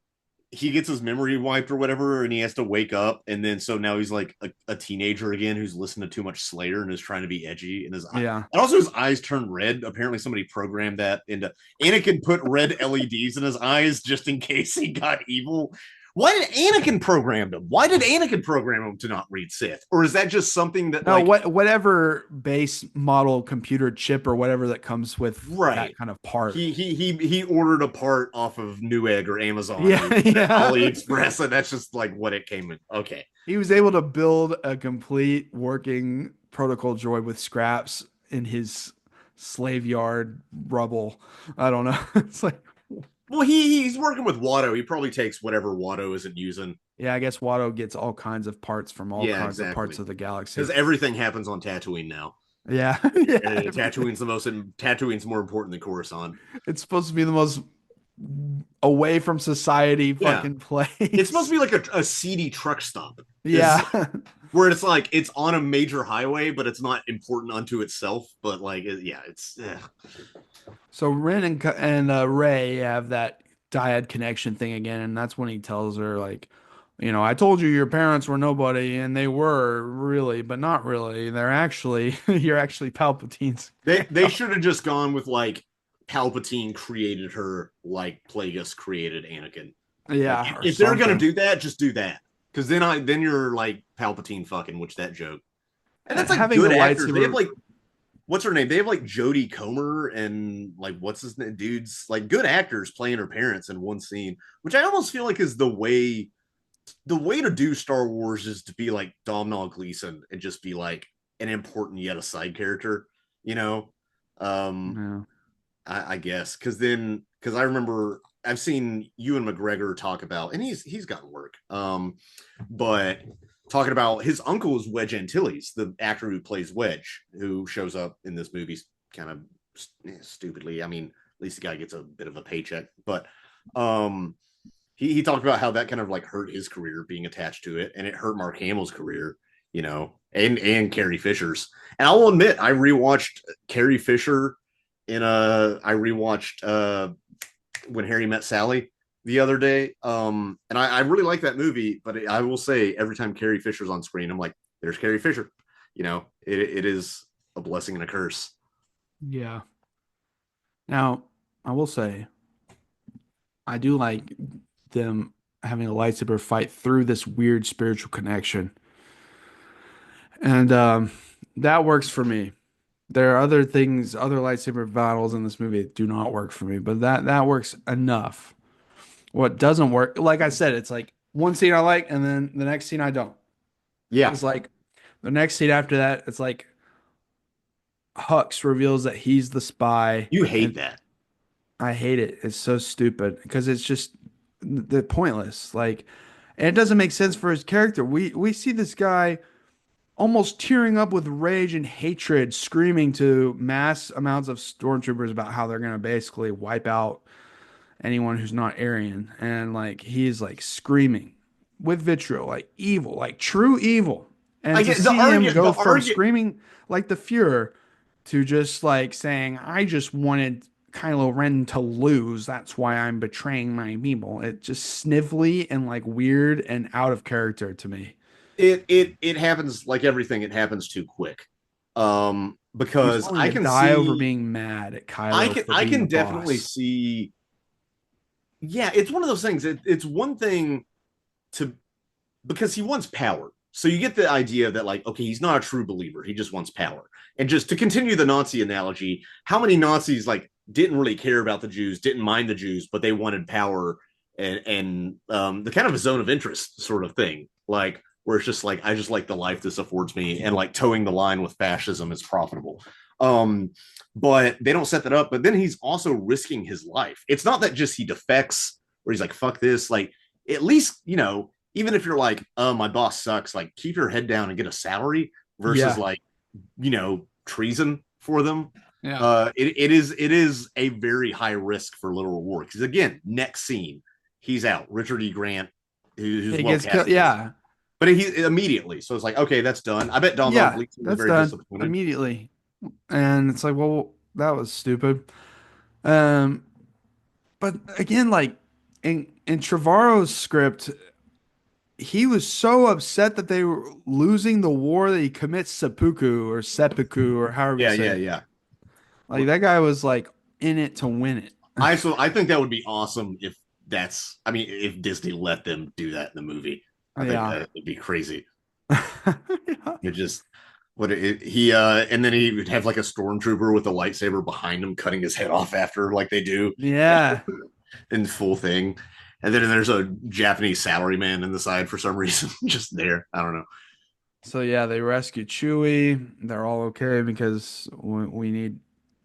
he gets his memory wiped or whatever, and he has to wake up, and then so now he's like a teenager again who's listened to too much Slayer and is trying to be edgy, and yeah. and also his eyes turn red. Apparently, somebody programmed that into Anakin put red LEDs in his eyes just in case he got evil. Why did Anakin program him? Why did Anakin program him to not read Sith? Or is that just something that No, like whatever base model computer chip or whatever that comes with right? that kind of part. He ordered a part off of Newegg or Amazon, Yeah, or yeah. AliExpress, and that's just like what it came with. Okay, He was able to build a complete working protocol droid with scraps in his slave yard rubble. I don't know. It's like, well he's working with Watto. He probably takes whatever Watto isn't using. yeah, I guess Watto gets all kinds of parts from all Yeah, kinds of exactly. parts of the galaxy. Because everything happens on Tatooine now. Yeah, yeah. Tatooine's more important than Coruscant. It's supposed to be the most away from society Yeah. fucking place. It's supposed to be like a seedy truck stop. Yeah. Where it's like it's on a major highway, but it's not important unto itself. But like, yeah, it's. So Ren and Ray have that dyad connection thing again, and that's when he tells her like, I told you your parents were nobody, and they were really, but not really. They're actually you're actually Palpatine's. They should have just gone with like Palpatine created her like Plagueis created Anakin. Yeah. Like, if they're gonna do that, just do that. Because then you're like Palpatine fucking, which that joke. And that's like having good the actors. lightsaber. They have like what's her name? They have like Jodie Comer and like what's his name? Dudes like good actors playing her parents in one scene, which I almost feel like is the way to do Star Wars is to be like Domhnall Gleeson and just be like an important yet a side character, you know. Yeah. I guess because I remember I've seen Ewan McGregor talk about, and he's gotten work, but talking about his uncle is Wedge Antilles, the actor who plays Wedge, who shows up in this movie kind of stupidly. I mean, at least the guy gets a bit of a paycheck, but he talked about how that kind of like hurt his career being attached to it, and it hurt Mark Hamill's career, and Carrie Fisher's. And I'll admit, I rewatched Carrie Fisher I rewatched When Harry Met Sally the other day. And I really like that movie, but I will say every time Carrie Fisher's on screen, I'm like, there's Carrie Fisher. It is a blessing and a curse. Yeah. Now, I will say, I do like them having a lightsaber fight through this weird spiritual connection. And that works for me. There are other things, other lightsaber battles in this movie that do not work for me, but that works enough. What doesn't work, like I said, it's like one scene I like, and then the next scene I don't. Yeah. It's like The next scene after that, it's like Hux reveals that he's the spy, You and hate that. I hate it. It's so stupid because it's just the pointless. Like, and it doesn't make sense for his character. We see this guy almost tearing up with rage and hatred, screaming to mass amounts of stormtroopers about how they're gonna basically wipe out anyone who's not Aryan, and like he's like screaming with vitriol, like evil, like true evil. And I to get the see him argue. go The from argue. screaming like the Fuhrer to just like saying, "I just wanted Kylo Ren to lose. That's why I'm betraying my people." It just snivelly and like weird and out of character to me. It happens like everything. It happens too quick. He's Because willing I to can die over see, being mad at Kylo for I being the can definitely boss. see. Yeah, it's one of those things. It's one thing to because he wants power. So you get the idea that like, okay, he's not a true believer. He just wants power. And just to continue the Nazi analogy, how many Nazis like didn't really care about the Jews, didn't mind the Jews, but they wanted power and the kind of a zone of interest sort of thing, like where it's just like I just like the life this affords me, and like towing the line with fascism is profitable. Um, but they don't set that up. But then he's also risking his life. It's not that just he defects or he's like fuck this. Like at least even if you're like, oh, my boss sucks, like keep your head down and get a salary versus Yeah, like, treason for them. yeah, It is a very high risk for little reward. Because again, next scene, he's out. Richard E. Grant, who's he well gets killed. cast, is, Yeah, but he immediately. So it's like, okay, that's done. I bet Don Von yeah, Gleeson was that's very done disappointed. immediately. And it's like, well, that was stupid. Um, but again, like in Trevorrow's script, he was so upset that they were losing the war that he commits seppuku or however you Yeah, say yeah, it. yeah. Like that guy was like in it to win it. I think that would be awesome if if Disney let them do that in the movie. I think Yeah. that would be crazy. Yeah. It just what it, he and then he would have like a stormtrooper with a lightsaber behind him cutting his head off after like they do Yeah. in full thing. And then there's a Japanese salaryman in the side for some reason, just there. I don't know. So yeah, they rescue Chewie. They're all okay because we need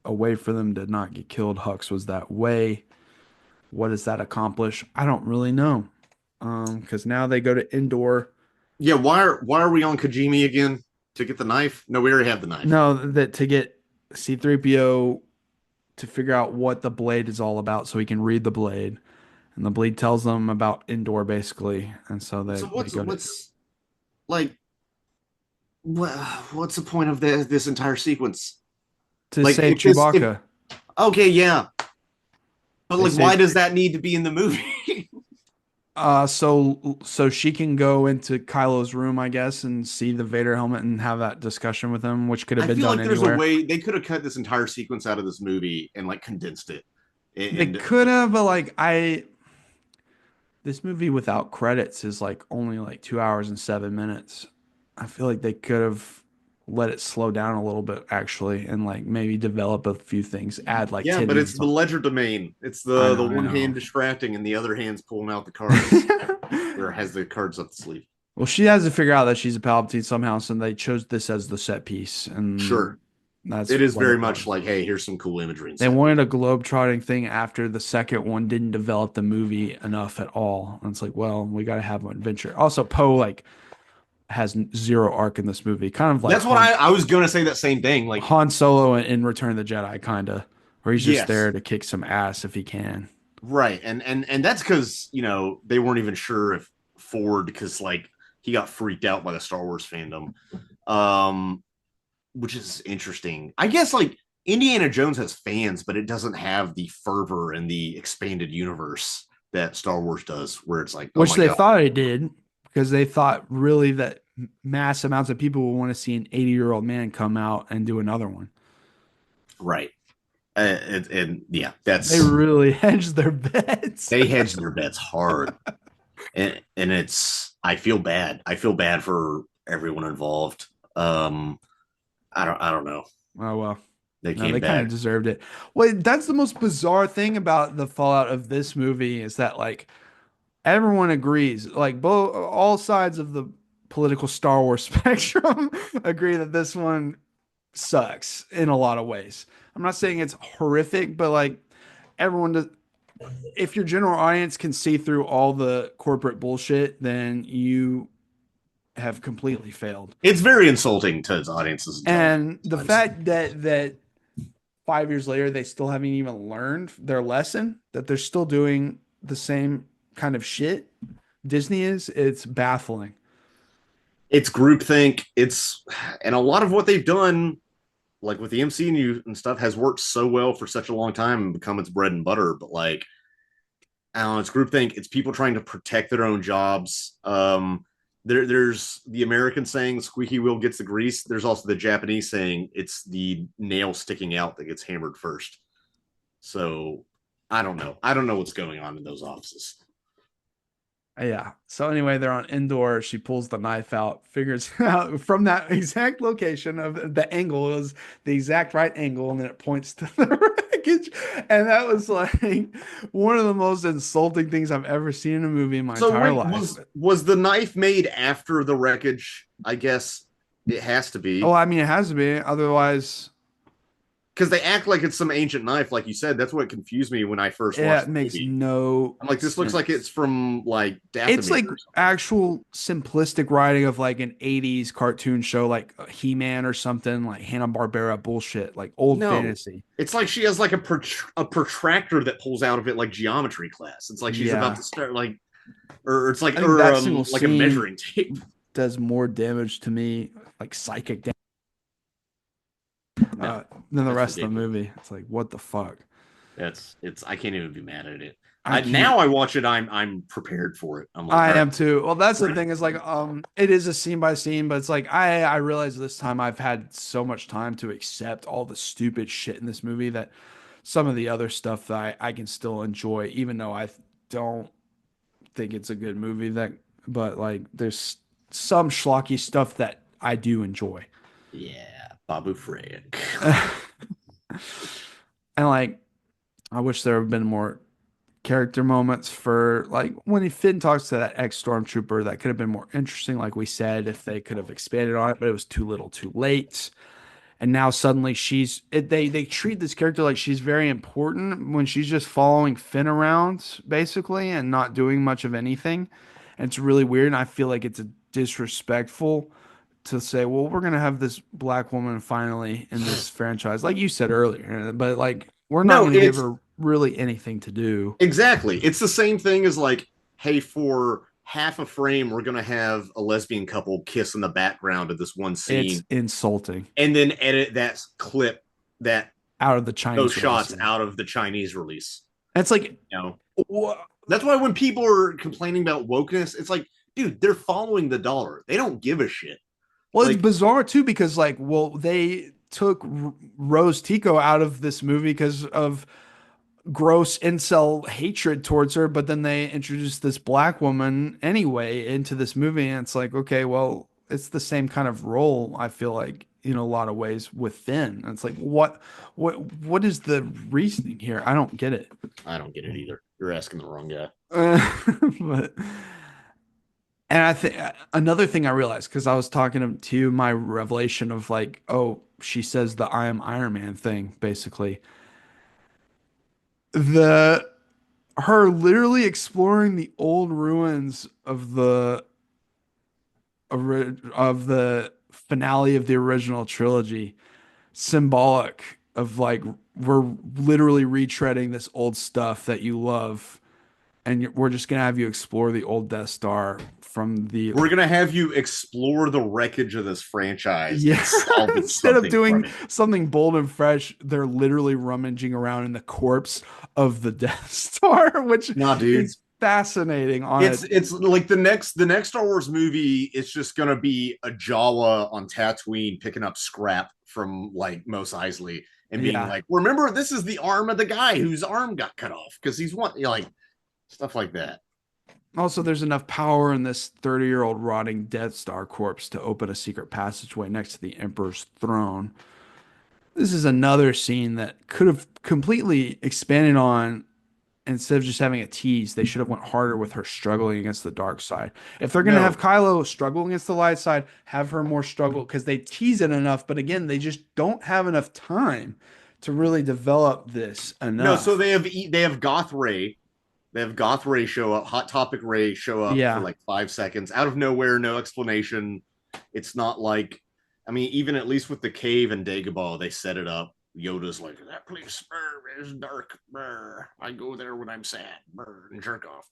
a way for them to not get killed. Hux was that way. What does that accomplish? I don't really know. Because now they go to Endor. Yeah, why are we on Kajimi again to get the knife? No, we already have the knife. No, that to get C-3PO to figure out what the blade is all about so he can read the blade. And the blade tells them about Endor basically. And so So they go to what's like what's the point of this entire sequence? Like save if Chewbacca. okay, yeah, but They like why save does that need to be in the movie? so she can go into Kylo's room, I guess, and see the Vader helmet and have that discussion with him, which could have I been feel done like there's a anywhere. way they could have cut this entire sequence out of this movie and like condensed it. They And could have, but like this movie without credits is like only like 2 hours and 7 minutes. I feel like they could have let it slow down a little bit actually, and like maybe develop a few things, add like yeah, but it's tidbits. the ledger domain. It's I the know, I one hand know. distracting and the other hand's pulling out the cards or has the cards up the sleeve. Well, she has to figure out that she's a Palpatine somehow, so they chose this as the set piece, and Sure. that's It is what very it much was. like, hey, here's some cool imagery and They set. wanted a globe-trotting thing after the second one didn't develop the movie enough at all. And it's like, well, we got to have an adventure. Also, Poe like has zero arc in this movie, kind of like That's what I was gonna say that same thing. Like, Han Solo in Return of the Jedi, kind of, where he's just yes, there to kick some ass if he can. right. And that's because, they weren't even sure if Ford, because like he got freaked out by the Star Wars fandom. Um, which is interesting. I guess like Indiana Jones has fans, but it doesn't have the fervor and the expanded universe that Star Wars does, where it's like, oh Which my they god, thought it did, because they thought really that mass amounts of people would want to see an 80-year-old man come out and do another one. right? And yeah, They that's really hedged their bets. they hedge their bets hard, and I feel bad. I feel bad for everyone involved. I don't know. Oh well. They No, came they kind of back. deserved it. Well, that's the most bizarre thing about the fallout of this movie is that like everyone agrees, like both all sides of the political Star Wars spectrum agree that this one sucks in a lot of ways. I'm not saying it's horrific, but like everyone does, if your general audience can see through all the corporate bullshit, then you have completely failed. It's very insulting to its audiences. And the fact that 5 years later they still haven't even learned their lesson, that they're still doing the same kind of shit Disney is, it's baffling. It's groupthink. And a lot of what they've done, like with the MCU and stuff, has worked so well for such a long time and become its bread and butter. But like, I don't know, it's groupthink. It's people trying to protect their own jobs. There's the American saying, "Squeaky wheel gets the grease." There's also the Japanese saying, "It's the nail sticking out that gets hammered first." So I don't know. I don't know what's going on in those offices. Yeah. So anyway, they're on indoor. She pulls the knife out, figures out from that exact location of the angle is the exact right angle, and then it points to the wreckage. And that was like one of the most insulting things I've ever seen in a movie in my entire life. Was the knife made after the wreckage? I guess it has to be. Oh, I mean, it has to be. Otherwise, because they act like it's some ancient knife, like you said. That's what confused me when I first watched it. Makes no. I'm like, this looks like it's from like Dathomir. It's like actual simplistic writing of like an '80s cartoon show, like He-Man or something, like Hanna-Barbera bullshit, like old fantasy. It's like she has like a protractor that pulls out of it, like geometry class. It's like she's about to start like, or it's like like a measuring tape. Does more damage to me, like psychic damage. Than the rest of the movie. It's like, what the fuck? I can't even be mad at it. Now I watch it, I'm prepared for it. I'm like, I am too. Well, that's the thing is like, it is a scene by scene, but it's like I realize this time I've had so much time to accept all the stupid shit in this movie that some of the other stuff that I can still enjoy, even though I don't think it's a good movie. But like, there's some schlocky stuff that I do enjoy. Yeah. Babu Frick. And like, I wish there have been more character moments for like when Finn talks to that ex-stormtrooper. That could have been more interesting, like we said, if they could have expanded on it, but it was too little too late. And now suddenly they treat this character like she's very important when she's just following Finn around basically and not doing much of anything. And it's really weird. And I feel like it's a disrespectful to say, well, we're gonna have this black woman finally in this franchise, like you said earlier, but like we're not gonna give her really anything to do. Exactly. It's the same thing as like, hey, for half a frame, we're gonna have a lesbian couple kiss in the background of this one scene. It's insulting. And then edit that clip that out of the Chinese those shots out of the Chinese release. It's like, that's why when people are complaining about wokeness, it's like, dude, they're following the dollar. They don't give a shit. Well, it's bizarre too because like, well, they took Rose Tico out of this movie because of gross incel hatred towards her, but then they introduced this black woman anyway into this movie, and it's like, okay, well, it's the same kind of role. I feel like in a lot of ways with Finn. And it's like, what is the reasoning here? I don't get it. I don't get it either. You're asking the wrong guy. But. And I think another thing I realized, because I was talking to you, my revelation of like, oh, she says the I am Iron Man thing, basically. Her literally exploring the old ruins of the finale of the original trilogy, symbolic of like, we're literally retreading this old stuff that you love. And we're just going to have you explore the old Death Star from the... We're going to have you explore the wreckage of this franchise. Yes. Instead of doing something bold and fresh, they're literally rummaging around in the corpse of the Death Star, which is fascinating. It's like the next Star Wars movie, it's just going to be a Jawa on Tatooine picking up scrap from like Mos Eisley and being like, remember, this is the arm of the guy whose arm got cut off because he's like... Stuff like that. Also, there's enough power in this 30-year-old rotting Death Star corpse to open a secret passageway next to the Emperor's throne. This is another scene that could have completely expanded on instead of just having a tease, they should have went harder with her struggling against the dark side. If they're gonna have No, Kylo struggle against the light side, have her more struggle because they tease it enough, but again, they just don't have enough time to really develop this no. So enough. they have Goth Ray. They have Goth Ray show up, Hot Topic Ray show up for Yeah. like 5 seconds out of nowhere, no explanation. It's not like, I mean, even at least with the cave and Dagobah, they set it up. Yoda's like, that place is dark. I go there when I'm sad. And jerk off.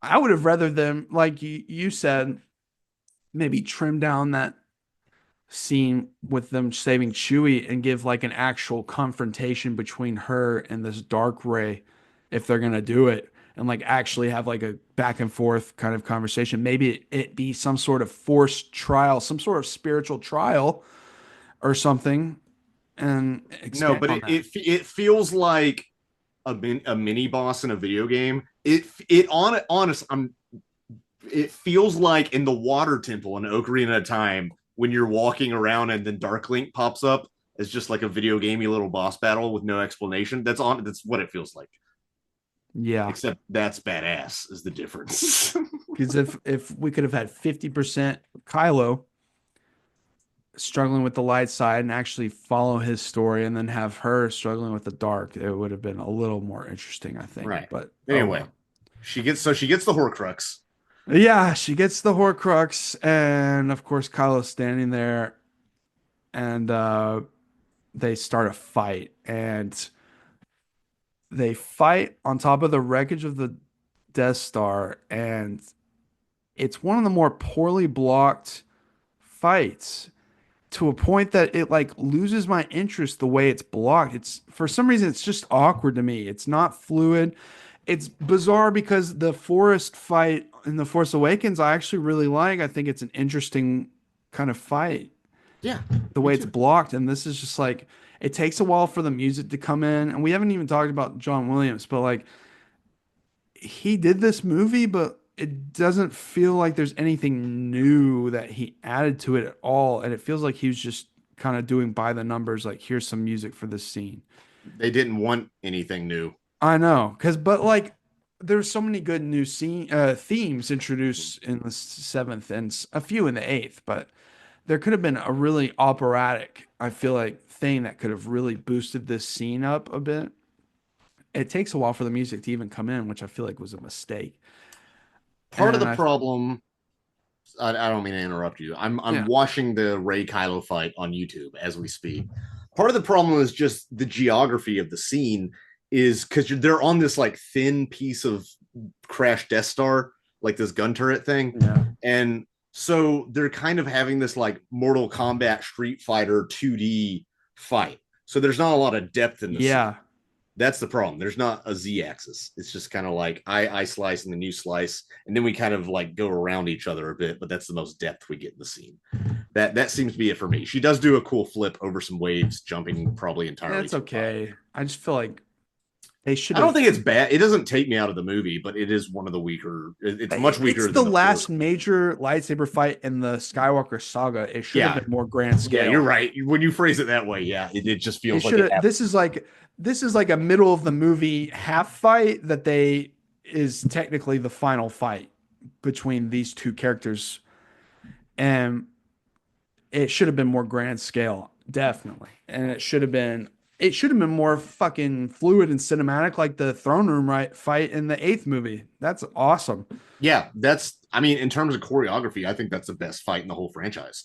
I would have rather them, like you said, maybe trim down that scene with them saving Chewie and give like an actual confrontation between her and this dark ray if they're gonna do it and like actually have like a back and forth kind of conversation. Maybe it be some sort of forced trial, some sort of spiritual trial or something, and No, expand but on that. it feels like a mini boss in a video game. It feels like in the water temple in Ocarina of Time when you're walking around and then Dark Link pops up as just like a video gamey little boss battle with no explanation. That's what it feels like. Yeah, Except that's badass is the difference. because if we could have had 50% Kylo struggling with the light side and actually follow his story and then have her struggling with the dark, it would have been a little more interesting, I think. Right. But oh Anyway, well. she gets the Horcrux. Yeah, she gets the Horcrux, and of course Kylo's standing there, and they start a fight, and they fight on top of the wreckage of the Death Star, and it's one of the more poorly blocked fights to a point that it like loses my interest the way it's blocked. It's for some reason it's just awkward to me. It's not fluid. It's bizarre because the forest fight in The Force Awakens I actually really like. I think it's an interesting kind of fight, Yeah, the me way it's too. blocked. And this is just like it takes a while for the music to come in. And we haven't even talked about John Williams, but like he did this movie, but it doesn't feel like there's anything new that he added to it at all. And it feels like he was just kind of doing by the numbers, like, here's some music for this scene. They didn't want anything new. I know, but like there's so many good new themes introduced in the seventh and a few in the eighth, but there could have been a really operatic, I feel like, thing that could have really boosted this scene up a bit. It takes a while for the music to even come in, which I feel like was a mistake. Part of And the I, problem, I don't mean to interrupt you. I'm yeah, watching the Ray Kylo fight on YouTube as we speak. Part of the problem is just the geography of the scene is because they're on this like thin piece of crashed Death Star, like this gun turret thing, yeah, and so they're kind of having this like Mortal Kombat Street Fighter 2D fight. So there's not a lot of depth in the scene. yeah. That's the problem. There's not a Z-axis. It's just kind of like I slice and then you slice, and then we kind of like go around each other a bit. But that's the most depth we get in the scene. That seems to be it for me. She does do a cool flip over some waves, jumping probably entirely. It's okay. I just feel like they should I don't have. think it's bad. It doesn't take me out of the movie, but it is one of the weaker. It's much It's weaker the than the last fourth. major lightsaber fight in the Skywalker saga. It should have Yeah, been more grand yeah, scale. you're right. When you phrase it that way, yeah, it just It feels like should it have. happened. This is like a middle of the movie half fight that they is technically the final fight between these two characters, and it should have been more grand scale, definitely. And it should have been more fucking fluid and cinematic, like the throne room right fight in the eighth movie. That's awesome. Yeah, that's. I mean, in terms of choreography, I think that's the best fight in the whole franchise.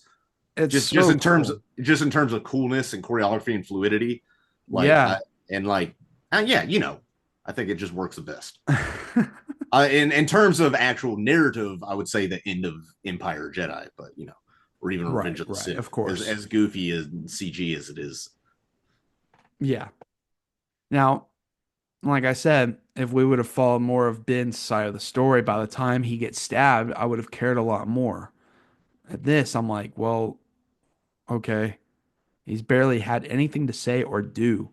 It's Just so in terms cool. of coolness and choreography and fluidity, like Yeah. and like yeah, I think it just works the best. In terms of actual narrative, I would say the end of Empire Jedi, but or even Right, Revenge of the right, Sith, of as course. goofy and CG as it is. Yeah. Now, like I said, if we would have followed more of Ben's side of the story, by the time he gets stabbed, I would have cared a lot more. At this, I'm like, well, okay. He's barely had anything to say or do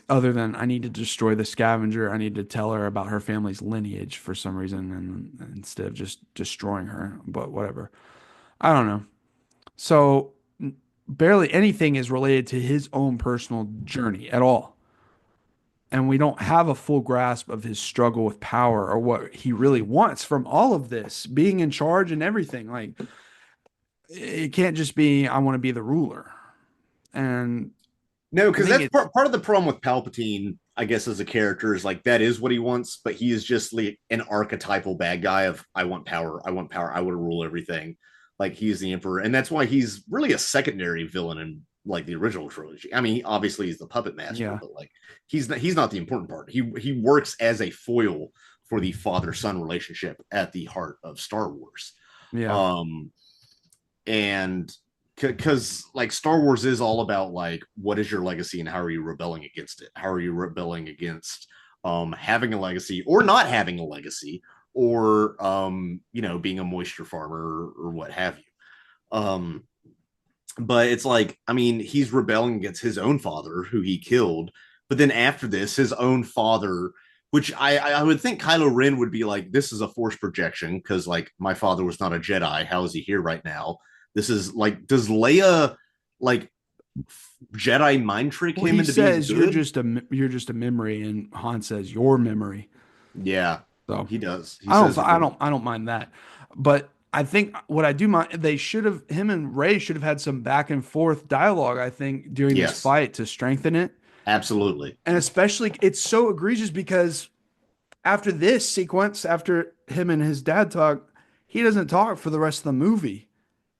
other than I need to destroy the scavenger. I need to tell her about her family's lineage for some reason, and instead of just destroying her, but whatever. I don't know. So barely anything is related to his own personal journey at all. and we don't have a full grasp of his struggle with power or what he really wants from all of this, being in charge and everything. Like it can't just be I want to be the ruler. And No, I because think that's it's part of the problem with Palpatine, I guess, as a character is like that is what he wants, but he is just like an archetypal bad guy of I want power, I want power, I want to rule everything. Like he's the emperor, and that's why he's really a secondary villain in like the original trilogy. I mean, obviously he's the puppet master, yeah, but like he's not the important part. He works as a foil for the father son relationship at the heart of Star Wars. yeah. Um, and because like Star Wars is all about like what is your legacy and how are you rebelling against it? How are you rebelling against having a legacy or not having a legacy or you know being a moisture farmer or what have you. Um, but it's like I mean he's rebelling against his own father who he killed, but then after this his own father. Which I would think Kylo Ren would be like, this is a force projection because like my father was not a Jedi. How is he here right now? This is like, does Leia like Jedi mind trick Well, him he into being says good? you're just a memory, and Han says your memory. Yeah, So he does. He says it. I don't mind that. But I think what I do mind, they should have him and Ray should have had some back and forth dialogue, I think, during this Yes, fight to strengthen it. absolutely. And especially it's so egregious because after this sequence, after him and his dad talk, he doesn't talk for the rest of the movie,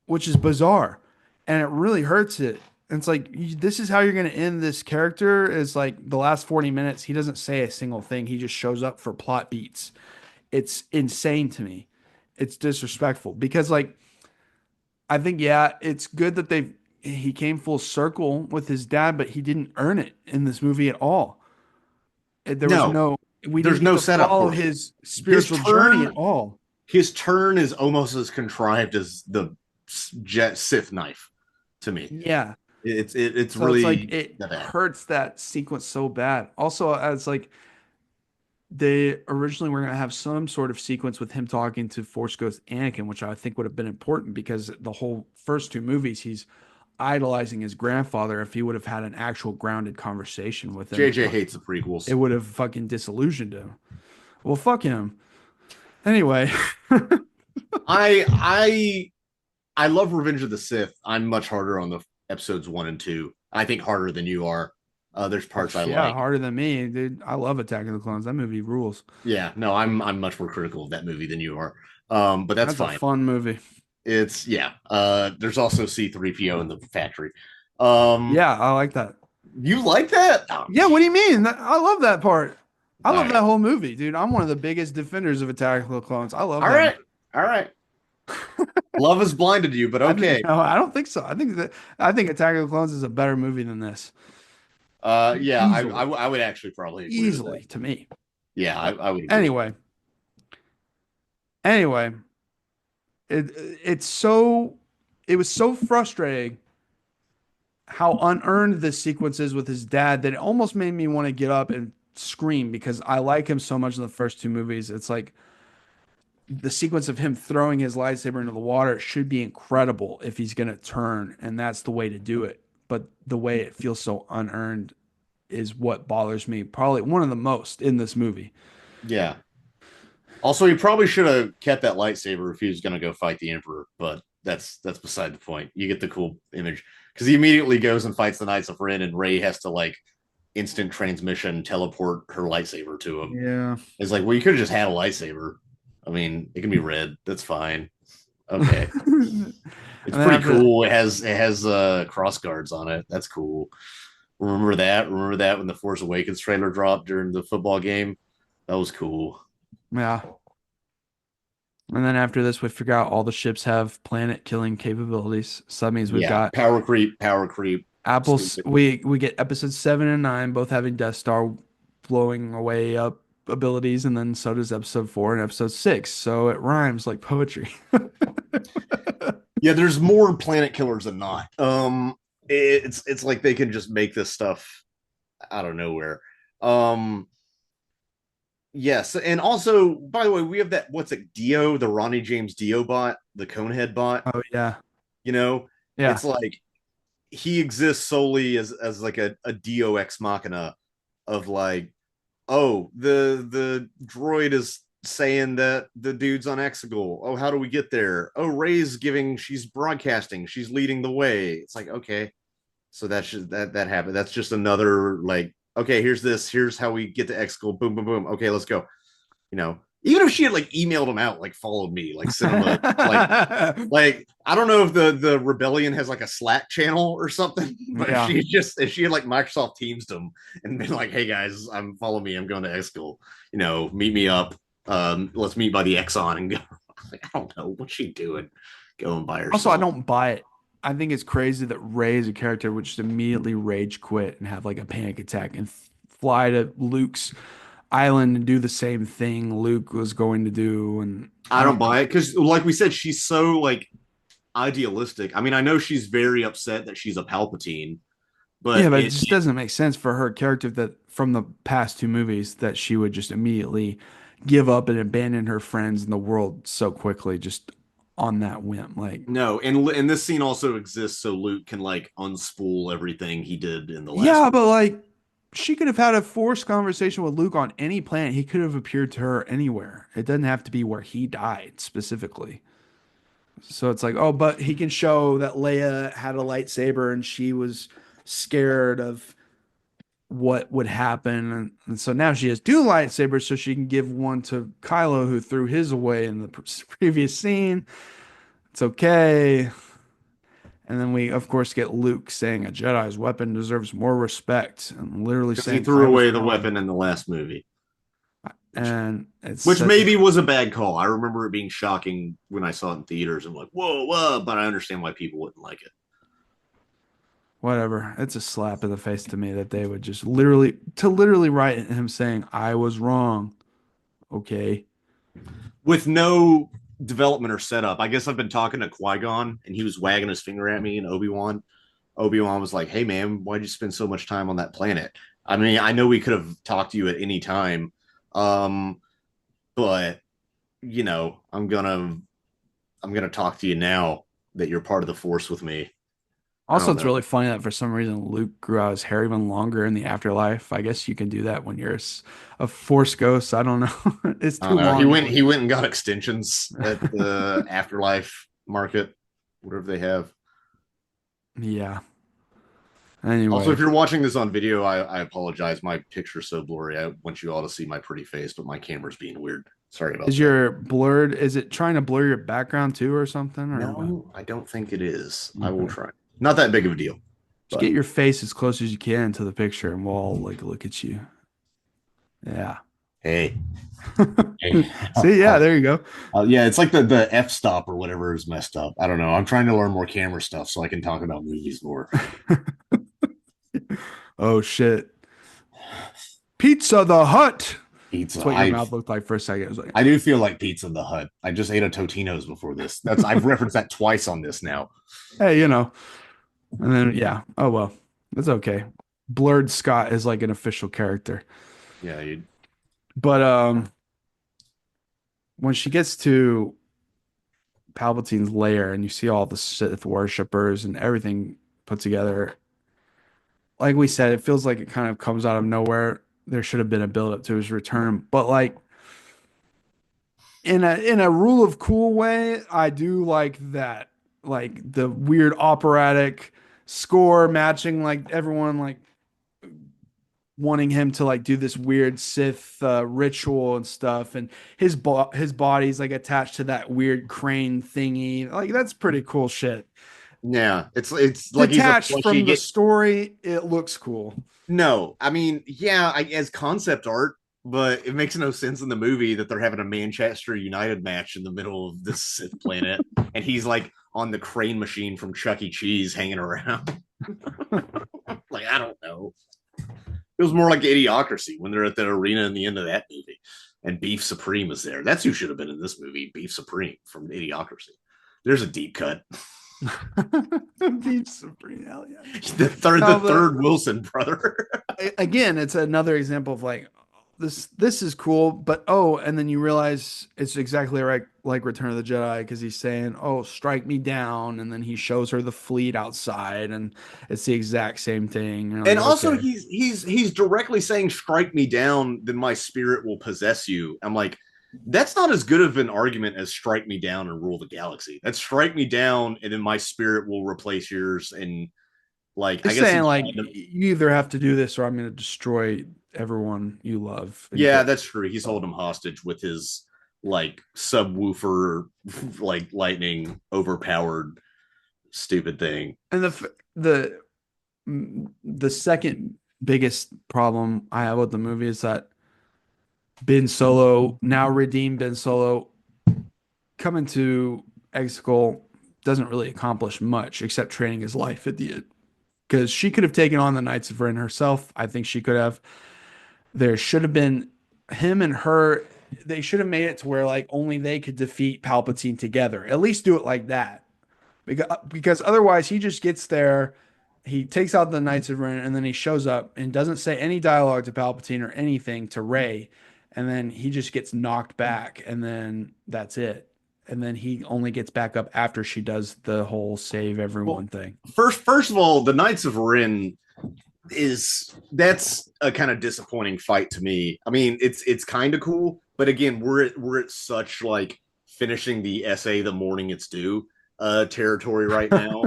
which is bizarre. And it really hurts it. And it's like this is how you're going to end this character is like the last 40 minutes he doesn't say a single thing. He just shows up for plot beats. It's insane to me. It's disrespectful because like I think yeah, it's good that he came full circle with his dad, but he didn't earn it in this movie at all. There was No, no we there's didn't get no to setup follow for it. his His spiritual journey at turn, all. his turn is almost as contrived as the Jet Sith knife to me. Yeah. It's So it's like really it that bad. hurts that sequence so bad. Also, as like they originally were going to have some sort of sequence with him talking to Force Ghost Anakin, which I think would have been important because the whole first two movies, he's idolizing his grandfather. If he would have had an actual grounded conversation with him, JJ hates the prequels. it would have fucking disillusioned him. Well, fuck him. Anyway, I I love Revenge of the Sith. I'm much harder on the episodes 1 and 2. I think harder than you are. There's parts I yeah, like. harder than me, dude. I love Attack of the Clones. That movie rules. Yeah, no, I'm much more critical of that movie than you are. But that's That's a fine. fun movie. It's yeah. There's also C3PO in the factory. Yeah, I like that. You like that? Oh, Yeah, what do you mean? I love that part. I all love right, that whole movie, dude. I'm one of the biggest defenders of Attack of the Clones. I love all that right, movie. all right. Love has blinded you, but okay. No, I don't think so. I think Attack of the Clones is a better movie than this. Yeah, Easily. I would actually probably agree with that. Easily to me. Yeah, I would agree. Anyway, anyway, it it's so it was so frustrating how unearned this sequence is with his dad that it almost made me want to get up and scream because I like him so much in the first two movies. It's like the sequence of him throwing his lightsaber into the water should be incredible if he's going to turn, and that's the way to do it. But the way it feels so unearned is what bothers me, probably one of the most in this movie. Yeah. Also, he probably should have kept that lightsaber if he was going to go fight the Emperor, but that's beside the point. You get the cool image because he immediately goes and fights the Knights of Ren, and Rey has to like instant transmission teleport her lightsaber to him. Yeah. It's like, well, you could have just had a lightsaber. I mean, it can be red. That's fine. Okay, And it's then pretty after, cool. It has cross guards on it. That's cool. Remember that? Remember that when the Force Awakens trailer dropped during the football game? That was cool. yeah. And then after this, we figure out all the ships have planet killing capabilities. So that means we've Yeah, got power creep, power creep. apples. Stupid. We get episodes 7 and 9, both having Death Star blowing away up abilities, and then so does episode 4 and episode 6. So it rhymes like poetry. Yeah, there's more planet killers than not. It's like they can just make this stuff out of nowhere. Yes, and also, by the way, we have that what's it, Dio, the Ronnie James Dio bot, the Conehead bot. Oh yeah, You know, yeah. it's like he exists solely as like a Dio ex machina of like oh, the droid is saying that the dude's on Exegol. Oh, how do we get there? Oh, she's broadcasting, she's leading the way. It's like, okay, so that happened. That's just another like, okay, here's how we get to Exegol. Boom, boom, boom. Okay, let's go. Even if she had like emailed him out, like followed me, like sent him a like I don't know if the rebellion has like a Slack channel or something, but Yeah. if she had like Microsoft Teams them and been like, hey guys, follow me, I'm going to Exegol, meet me up. Let's meet by the Exxon and go. Like, I don't know what's she doing, going by herself. Also, I don't buy it. I think it's crazy that Rey is a character would just immediately rage quit and have like a panic attack and fly to Luke's island and do the same thing Luke was going to do. And I don't buy it because, like we said, she's so like idealistic. I mean, I know she's very upset that she's a Palpatine, but yeah, but it just doesn't make sense for her character that from the past two movies that she would just immediately give up and abandon her friends in the world so quickly, just on that whim. Like, no, and this scene also exists so Luke can like unspool everything he did in the last. yeah, but like she could have had a forced conversation with Luke on any planet. He could have appeared to her anywhere. It doesn't have to be where he died specifically. So it's like, oh, but he can show that Leia had a lightsaber and she was scared of what would happen. And so now she has two lightsabers so she can give one to Kylo who threw his away in the previous scene. It's okay. And then we, of course, get Luke saying a Jedi's weapon deserves more respect, and literally saying he threw away the weapon in the last movie, and which maybe was a bad call. I remember it being shocking when I saw it in theaters. I'm like, whoa, whoa! But I understand why people wouldn't like it. Whatever. It's a slap in the face to me that they would just literally write him saying I was wrong. Okay. With no development or setup. I guess I've been talking to Qui-Gon and he was wagging his finger at me and Obi-Wan. Obi-Wan was like, hey man, why'd you spend so much time on that planet? I mean, I know we could have talked to you at any time. But I'm gonna talk to you now that you're part of the Force with me. Also, it's really funny that for some reason Luke grew out his hair even longer in the afterlife. I guess you can do that when you're a Force ghost. I don't know. It's too long. He went and got extensions at the afterlife market, whatever they have. Yeah. Anyway. Also, if you're watching this on video, I apologize. My picture's so blurry. I want you all to see my pretty face, but my camera's being weird. Sorry about that. Is it trying to blur your background too or something? Or no, what? I don't think it is. Okay. I will try. Not that big of a deal. Just get your face as close as you can to the picture and we'll all like look at you. Yeah. Hey. See, yeah, there you go. Yeah, it's like the f-stop or whatever is messed up. I don't know. I'm trying to learn more camera stuff so I can talk about movies more. Oh shit. Pizza the Hut. Pizza. That's what your mouth looked like for a second. Like, I do feel like Pizza the Hut. I just ate a Totino's before this. I've referenced that twice on this now. Hey, and then yeah. Oh well, that's okay. Blurred Scott is like an official character. Yeah, but when she gets to Palpatine's lair and you see all the Sith worshippers and everything put together, like we said, it feels like it kind of comes out of nowhere. There should have been a build up to his return, but like in a rule of cool way, I do like that, like the weird operatic score matching like everyone like wanting him to like do this weird Sith ritual and stuff, and his body's like attached to that weird crane thingy. Like that's pretty cool shit. Yeah, it's like detached from the story. It looks cool. No, I mean, yeah, as concept art, but it makes no sense in the movie that they're having a Manchester United match in the middle of this Sith planet, and he's like on the crane machine from Chuck E. Cheese hanging around. Like, I don't know. It was more like Idiocracy when they're at the arena in the end of that movie, and Beef Supreme is there. That's who should have been in this movie, Beef Supreme from Idiocracy. There's a deep cut. Beef Supreme, hell yeah. The third Wilson brother. Again, it's another example of like this is cool, but oh, and then you realize it's exactly like Return of the Jedi because he's saying, "Oh, strike me down," and then he shows her the fleet outside, and it's the exact same thing. You're And like, also, okay. he's directly saying, "Strike me down, then my spirit will possess you." I'm like, that's not as good of an argument as "strike me down and rule the galaxy." That's "strike me down, and then my spirit will replace yours." And like, I It's guess saying he's like trying to, you either have to do this or I'm going to destroy everyone you love and yeah, care. that's true. He's holding him hostage with his like subwoofer, like lightning overpowered stupid thing. And the second biggest problem I have with the movie is that Ben Solo, now redeemed Ben Solo, coming to Exegol doesn't really accomplish much except training his life at the end. Because she could have taken on the Knights of Ren herself. I think she could have. There should have been him and her. They should have made it to where like only they could defeat Palpatine together. At least do it like that. Because otherwise he just gets there, he takes out the Knights of Ren, and then he shows up and doesn't say any dialogue to Palpatine or anything to Rey, and then he just gets knocked back, and then that's it. And then he only gets back up after she does the whole save Well, everyone thing. first of all, the Knights of Ren that's a kind of disappointing fight to me. I mean, it's kind of cool, but again, we're at such like finishing the essay the morning it's due territory right now.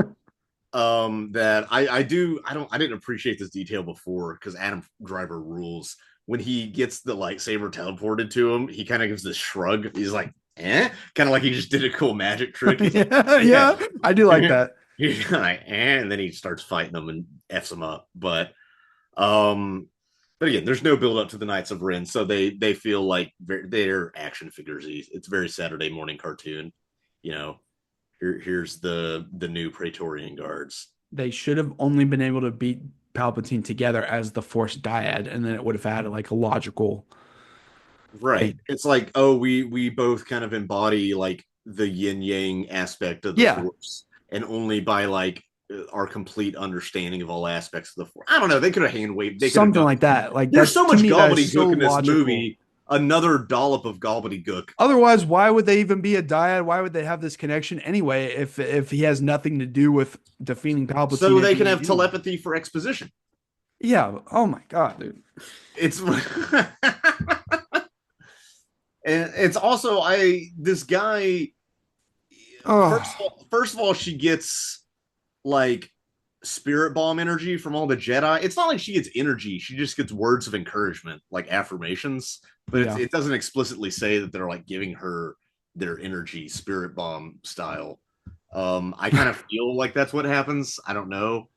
That I didn't appreciate this detail before because Adam Driver rules. When he gets the lightsaber teleported to him, he kind of gives this shrug. He's like, eh, kind of like he just did a cool magic trick. He's like, Yeah, yeah, I do like that. He's like, eh, and then he starts fighting them and f's them up. Um, but again, there's no build up to the Knights of Ren, so they feel like they're action figures. It's very Saturday morning cartoon. You know, here's the new Praetorian Guards. They should have only been able to beat Palpatine together as the Force dyad, and then it would have had like a logical Right. thing. It's like, oh, we both kind of embody like the yin yang aspect of the Yeah, Force, and only by like our complete understanding of all aspects of the Force. I don't know. They could have hand waved. They could have something done. like that. Like There's that's so to much me that is so gobbledygook in this logical. movie. Another dollop of gobbledygook. Otherwise, why would they even be a dyad? Why would they have this connection anyway if he has nothing to do with defeating So Palpatine at they the can end have anyway? telepathy for exposition. Yeah. Oh my God, dude. It's and it's also this guy Oh, first of all she gets like spirit bomb energy from all the Jedi. It's not like she gets energy, she just gets words of encouragement, like affirmations, but yeah. it doesn't explicitly say that they're like giving her their energy spirit bomb style. I kind of feel like that's what happens. I don't know.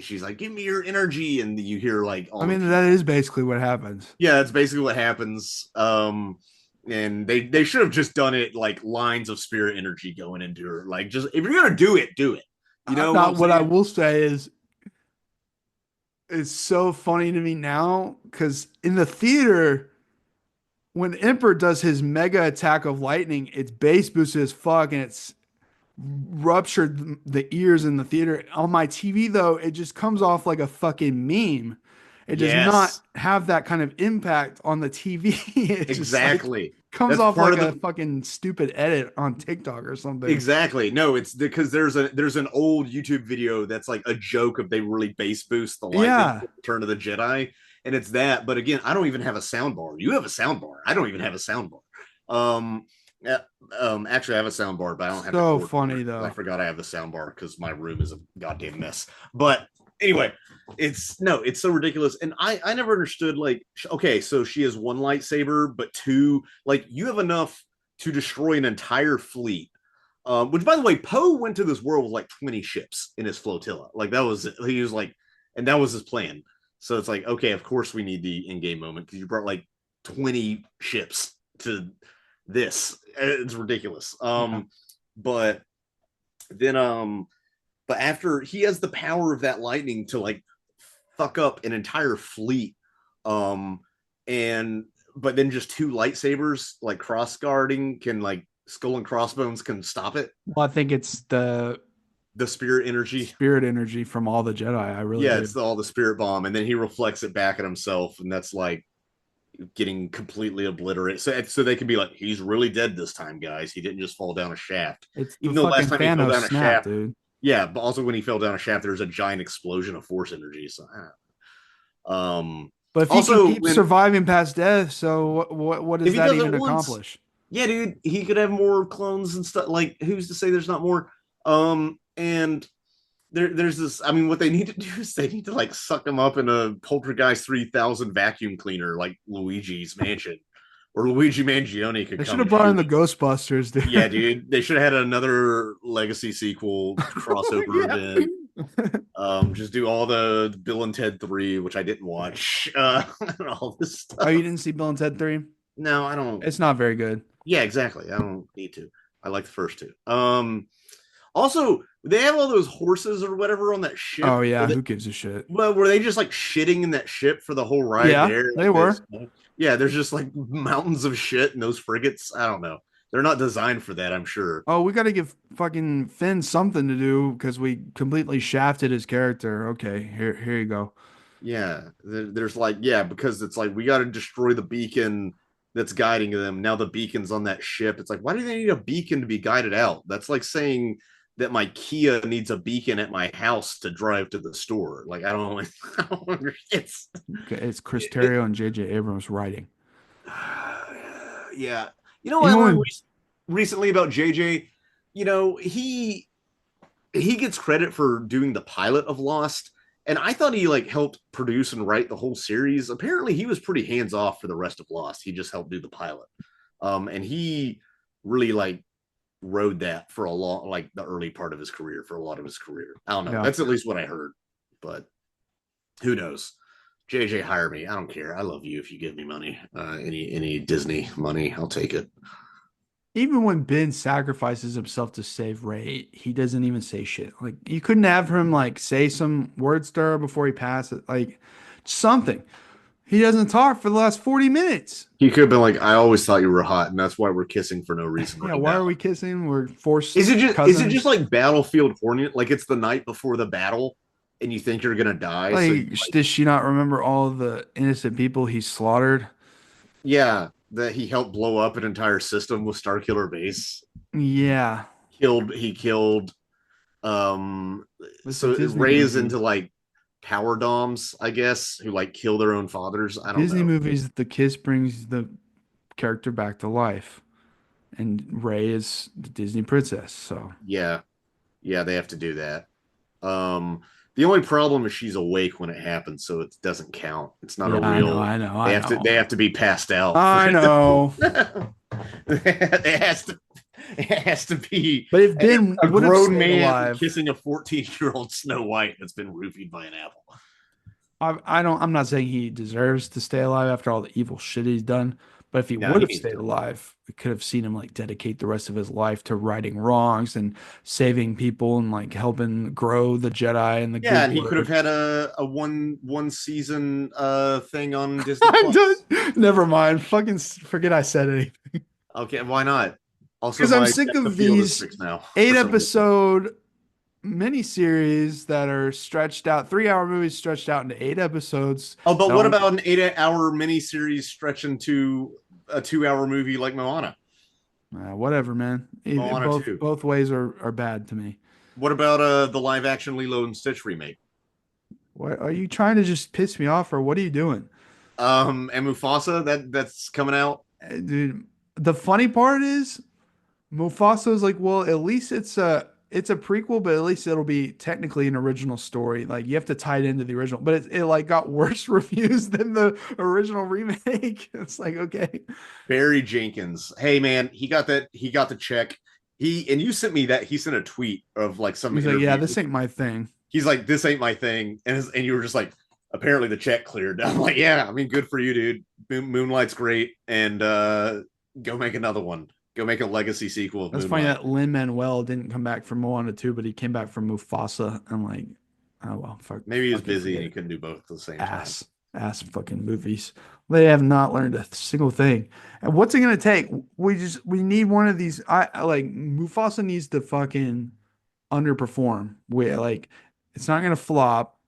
She's like, give me your energy, and you hear like I all the mean, people. that is basically what happens. Yeah, that's basically what happens. And they should have just done it like lines of spirit energy going into her. Like, just if you're gonna do it, do it. You know what Not I'm what I saying? will say is it's so funny to me now because in the theater, when Emperor does his mega attack of lightning, it's bass boosted as fuck and it's ruptured the ears in the theater. On my TV, though, it just comes off like a fucking meme. It does not Yes, have that kind of impact on the TV. It just like exactly. comes That's off part like of a the fucking stupid edit on TikTok or something. exactly. No, it's because there's an old YouTube video that's like a joke of they really bass boost the lightning Yeah. for Return of the Jedi, and it's that. But again, I don't even have a sound bar. You have a sound bar. I don't even have a sound bar. Um, yeah, actually, I have a sound bar, but I don't have the So cord for funny it. I though. forgot I have the sound bar because my room is a goddamn mess. But anyway, it's so ridiculous, and I never understood like okay, so she has one lightsaber, but two like you have enough to destroy an entire fleet. Which, by the way, Poe went to this world with like 20 ships in his flotilla. Like that was he was like, and that was his plan. So it's like, okay, of course we need the in-game moment because you brought like 20 ships to this. It's ridiculous. Yeah. But then but after he has the power of that lightning to like fuck up an entire fleet. Um, and but then just two lightsabers like cross guarding can like skull and crossbones can stop it. Well, I think it's the The spirit energy. spirit energy from all the Jedi. I really Yeah, do. it's all the spirit bomb, and then he reflects it back at himself, and that's like getting completely obliterated. So they can be like, he's really dead this time, guys. He didn't just fall down a shaft. It's the Even though last fucking time he fell Thanos down a snap, shaft, dude. yeah, but also when he fell down a shaft, there was a giant explosion of force energy. So, But if he can also keep when surviving past death, so what if does he that does even it once, accomplish? yeah, dude, he could have more clones and stuff. Like, who's to say there's not more? And there's this. I mean, what they need to do is they need to like suck him up in a Poltergeist 3000 vacuum cleaner, like Luigi's mansion, or Luigi Mangione could They should come have and brought in shoot the him. Ghostbusters, Yeah, dude. dude, they should have had another Legacy sequel crossover Yeah. event. Just do all the Bill and Ted 3, which I didn't watch. And all this Oh, stuff. you didn't see Bill and Ted 3? No, I don't. It's not very good. Yeah, exactly. I don't need to. I like the first two. Also, they have all those horses or whatever on that ship. Oh yeah, who gives a shit? Well, were they just like shitting in that ship for the whole ride Yeah, there? they Like this? were. Yeah, there's just like mountains of shit in those frigates. I don't know. They're not designed for that, I'm sure. Oh, we got to give fucking Finn something to do because we completely shafted his character. Okay, here you go. Yeah, there's like, yeah, because it's like we got to destroy the beacon that's guiding them. Now the beacon's on that ship. It's like, why do they need a beacon to be guided out? That's like saying that my Kia needs a beacon at my house to drive to the store. Like, I don't know. I don't it's Okay, it's Chris it, Terrio and J.J. Abrams writing. yeah. You know You what I know learned when recently about JJ? You know, he gets credit for doing the pilot of Lost, and I thought he like helped produce and write the whole series. Apparently, he was pretty hands off for the rest of Lost. He just helped do the pilot, and he really like rode that for a long, like the early part of his career, for a lot of his career. I don't know. yeah. That's at least what I heard, but who knows? JJ, hire me. I don't care. I love you if you give me money. Any Disney money, I'll take it. Even when Ben sacrifices himself to save Ray, he doesn't even say shit. Like you couldn't have him like say some words to her before he passes, like something. He doesn't talk for the last 40 minutes. He could have been like, "I always thought you were hot, and that's why we're kissing for no reason Yeah, right why now." are we kissing? We're forced Is it cousins. just like Battlefield Hornet? Like it's the night before the battle, and you think you're gonna die, so you, Like, does she not remember all the innocent people he slaughtered? yeah, that he helped blow up an entire system with Starkiller Base. Yeah, He killed it's a so it Disney raised movie. into like power doms, I guess, who like kill their own fathers. I don't Disney know. movies, the kiss brings the character back to life, and Ray is the Disney princess. So Yeah, yeah, they have to do that. The only problem is she's awake when it happens, so it doesn't count. It's not a yeah, I know, real. I know, I They know, have to be passed out for I it. know. it has to be But if Ben a would have grown stayed man alive, kissing a 14-year-old Snow White that's been roofied by an apple. I don't. I'm not saying he deserves to stay alive after all the evil shit he's done. But if he No, would he have needs stayed to. alive, we could have seen him like dedicate the rest of his life to righting wrongs and saving people and like helping grow the Jedi and the Yeah, good and he could have word. had a one season thing on Disney I'm Plus. done. Never mind. Fucking forget I said anything. Okay, why not? Also, Because I'm my sick depth of of field is these fixed now eight for some reason. episode miniseries that are stretched out, 3 hour movies stretched out into 8 episodes. Oh, but That what only, about an 8-hour miniseries stretching to a 2 hour movie like Moana? whatever, man. Moana Both 2. both ways are bad to me. What about the live action Lilo and Stitch remake? What are you trying to just piss me off, or what are you doing? And Mufasa that's coming out. Dude, the funny part is Mufasa's like, well, at least it's a prequel, but at least it'll be technically an original story. Like you have to tie it into the original, but it like got worse reviews than the original remake. It's like, okay. Barry Jenkins. Hey man, he got the check. And you sent me that he sent a tweet of like some He's like, yeah, interview. this ain't my thing. He's like, this ain't my thing. And you were just like, apparently the check cleared. I'm like, yeah, I mean, good for you, dude. Moonlight's great. And go make another one. Go make a legacy sequel of That's funny Moonlight. that Lin-Manuel didn't come back from Moana 2, but he came back from Mufasa. I'm like, oh well, Maybe he was fucking busy and forget he it. couldn't do both at the same time. Ass fucking movies. They have not learned a single thing. And what's it gonna take? We need one of these. I like Mufasa needs to fucking underperform. We like it's not gonna flop.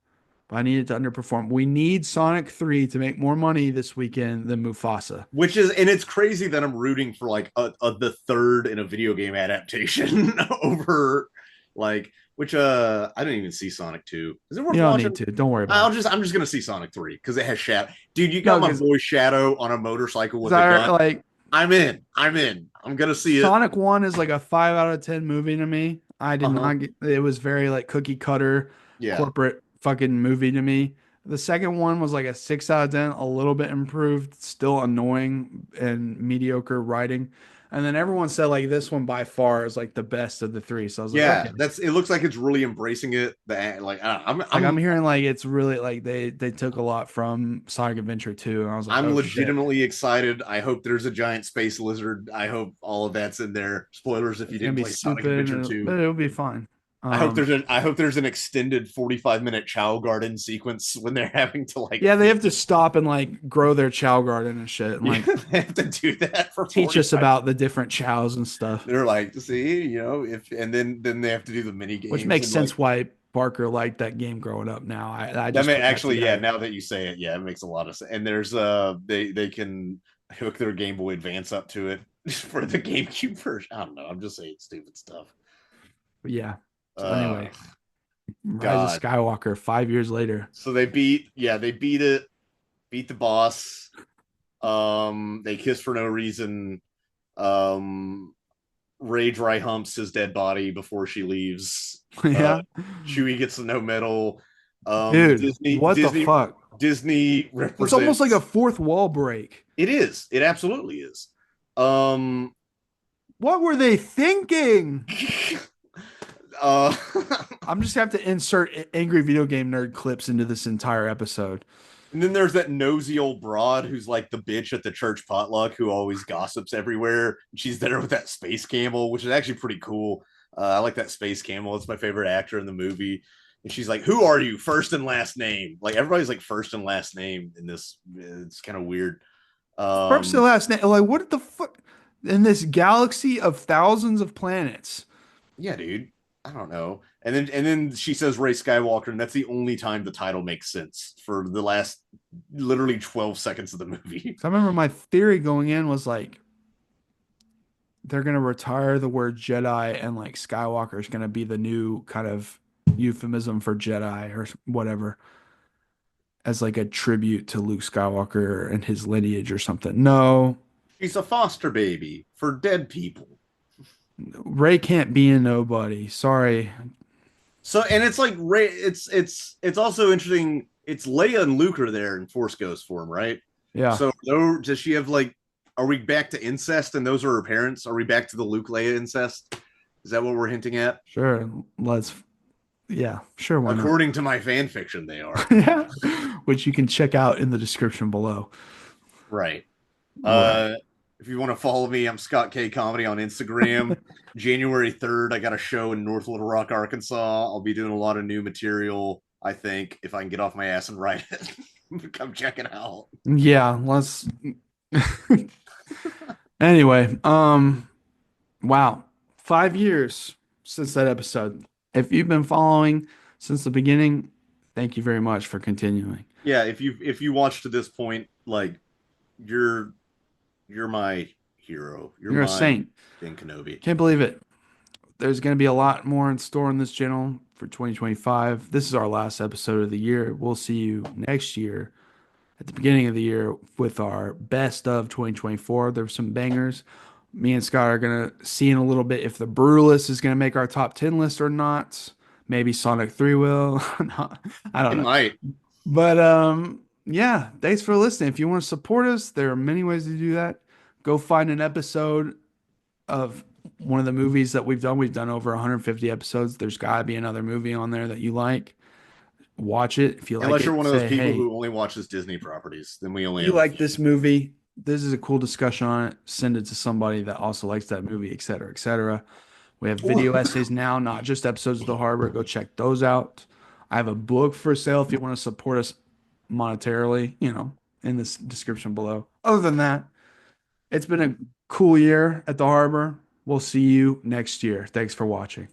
but I need it to underperform. We need Sonic 3 to make more money this weekend than Mufasa. Which is, and it's crazy that I'm rooting for like the third in a video game adaptation over like which I didn't even see Sonic 2. Is it worth You don't watching? need to. Don't worry about it. I'm just gonna see Sonic 3 because it has Shadow. Dude, you got No, my because boy Shadow on a motorcycle with a gun. like I'm in. I'm in. I'm gonna see it. Sonic 1 is like a 5 out of 10 movie to me. I did Uh-huh. not get it was very like cookie cutter Yeah. corporate fucking movie to me. The second one was like a 6 out of 10, a little bit improved, still annoying and mediocre writing. And then everyone said like this one by far is like the best of the three. So I was like, Yeah, okay. that's it. Looks like it's really embracing it. The like, I'm hearing like it's really like they took a lot from Sonic Adventure 2, and I was like, I'm oh shit. legitimately excited. I hope there's a giant space lizard. I hope all of that's in there. Spoilers if you It's gonna didn't be play Sonic stupid, Adventure 2. but it'll be fine. I hope there's an extended 45-minute Chow Garden sequence when they're having to like Yeah, they have to stop and like grow their Chow garden and shit, and like they have to do that for teach us 45. about the different chows and stuff. They're like, see, you know, if and then they have to do the mini Which games makes and sense like why Barker liked that game growing up. Now I that just may put that actually, yeah, together. now that you say it, yeah, it makes a lot of sense. And there's they can hook their Game Boy Advance up to it for the GameCube version. I don't know. I'm just saying stupid stuff. But yeah. So Uh anyway, Rise of God. Skywalker 5 years later. So they beat, yeah, they beat it, beat the boss. They kiss for no reason. Um, Ray dry humps his dead body before she leaves. Yeah. Chewie gets the no medal. Dude, what the fuck? Disney It's almost like a represents. fourth wall break. It is. It absolutely is. Um, What were they thinking? uh, I'm just have to insert angry video game nerd clips into this entire episode. and then there's that nosy old broad who's like the bitch at the church potluck who always gossips everywhere. She's there with that space camel, which is actually pretty cool. I like that space camel. It's my favorite actor in the movie. And she's like, "Who are you? First and last name." Like everybody's like first and last name in this. It's kind of weird. First and Um, last name. Like, what the fuck? In this galaxy of thousands of planets. yeah, dude. I don't know. And then she says Ray Skywalker, and that's the only time the title makes sense for the last literally 12 seconds of the movie. So I remember my theory going in was like, they're gonna retire the word Jedi, and like Skywalker is gonna be the new kind of euphemism for Jedi or whatever, as like a tribute to Luke Skywalker and his lineage or something. No, She's a foster baby for dead people. Ray can't be a nobody. Sorry. So and it's like Ray, it's also interesting. It's Leia and Luke are there in Force Ghost form, right? Yeah, So does she have like? Are we back to incest and those are her parents? Are we back to the Luke Leia incest? Is that what we're hinting at? sure. Yeah, sure. Why not? According to my fan fiction, they are. Yeah, which you can check out in the description below. Right. All right. If you want to follow me, I'm Scott K Comedy on Instagram. January 3rd, I got a show in North Little Rock, Arkansas. I'll be doing a lot of new material, I think, if I can get off my ass and write it. Come check it out. Yeah, let's anyway, wow. 5 years since that episode. If you've been following since the beginning, thank you very much for continuing. Yeah, if you watch to this point, like you're you're my hero. You're a my saint. Ben Kenobi. Can't believe it. There's going to be a lot more in store on this channel for 2025. This is our last episode of the year. We'll see you next year at the beginning of the year with our best of 2024. There's some bangers. Me and Scott are going to see in a little bit if the Brutalists is going to make our top 10 list or not. Maybe Sonic 3 will. No, I It don't know. might. But yeah, thanks for listening. If you want to support us, there are many ways to do that. Go find an episode of one of the movies that we've done. We've done over 150 episodes. There's got to be another movie on there that you like. Watch it. If you like Unless it, you're one of those say, people hey, who only watches Disney properties, then we only you have like this movie. This is a cool discussion on it. Send it to somebody that also likes that movie, et cetera, et cetera. We have video essays now, not just episodes of The Harbor. Go check those out. I have a book for sale if you want to support us monetarily, in this description below. Other than that, it's been a cool year at The Harbor. We'll see you next year. Thanks for watching.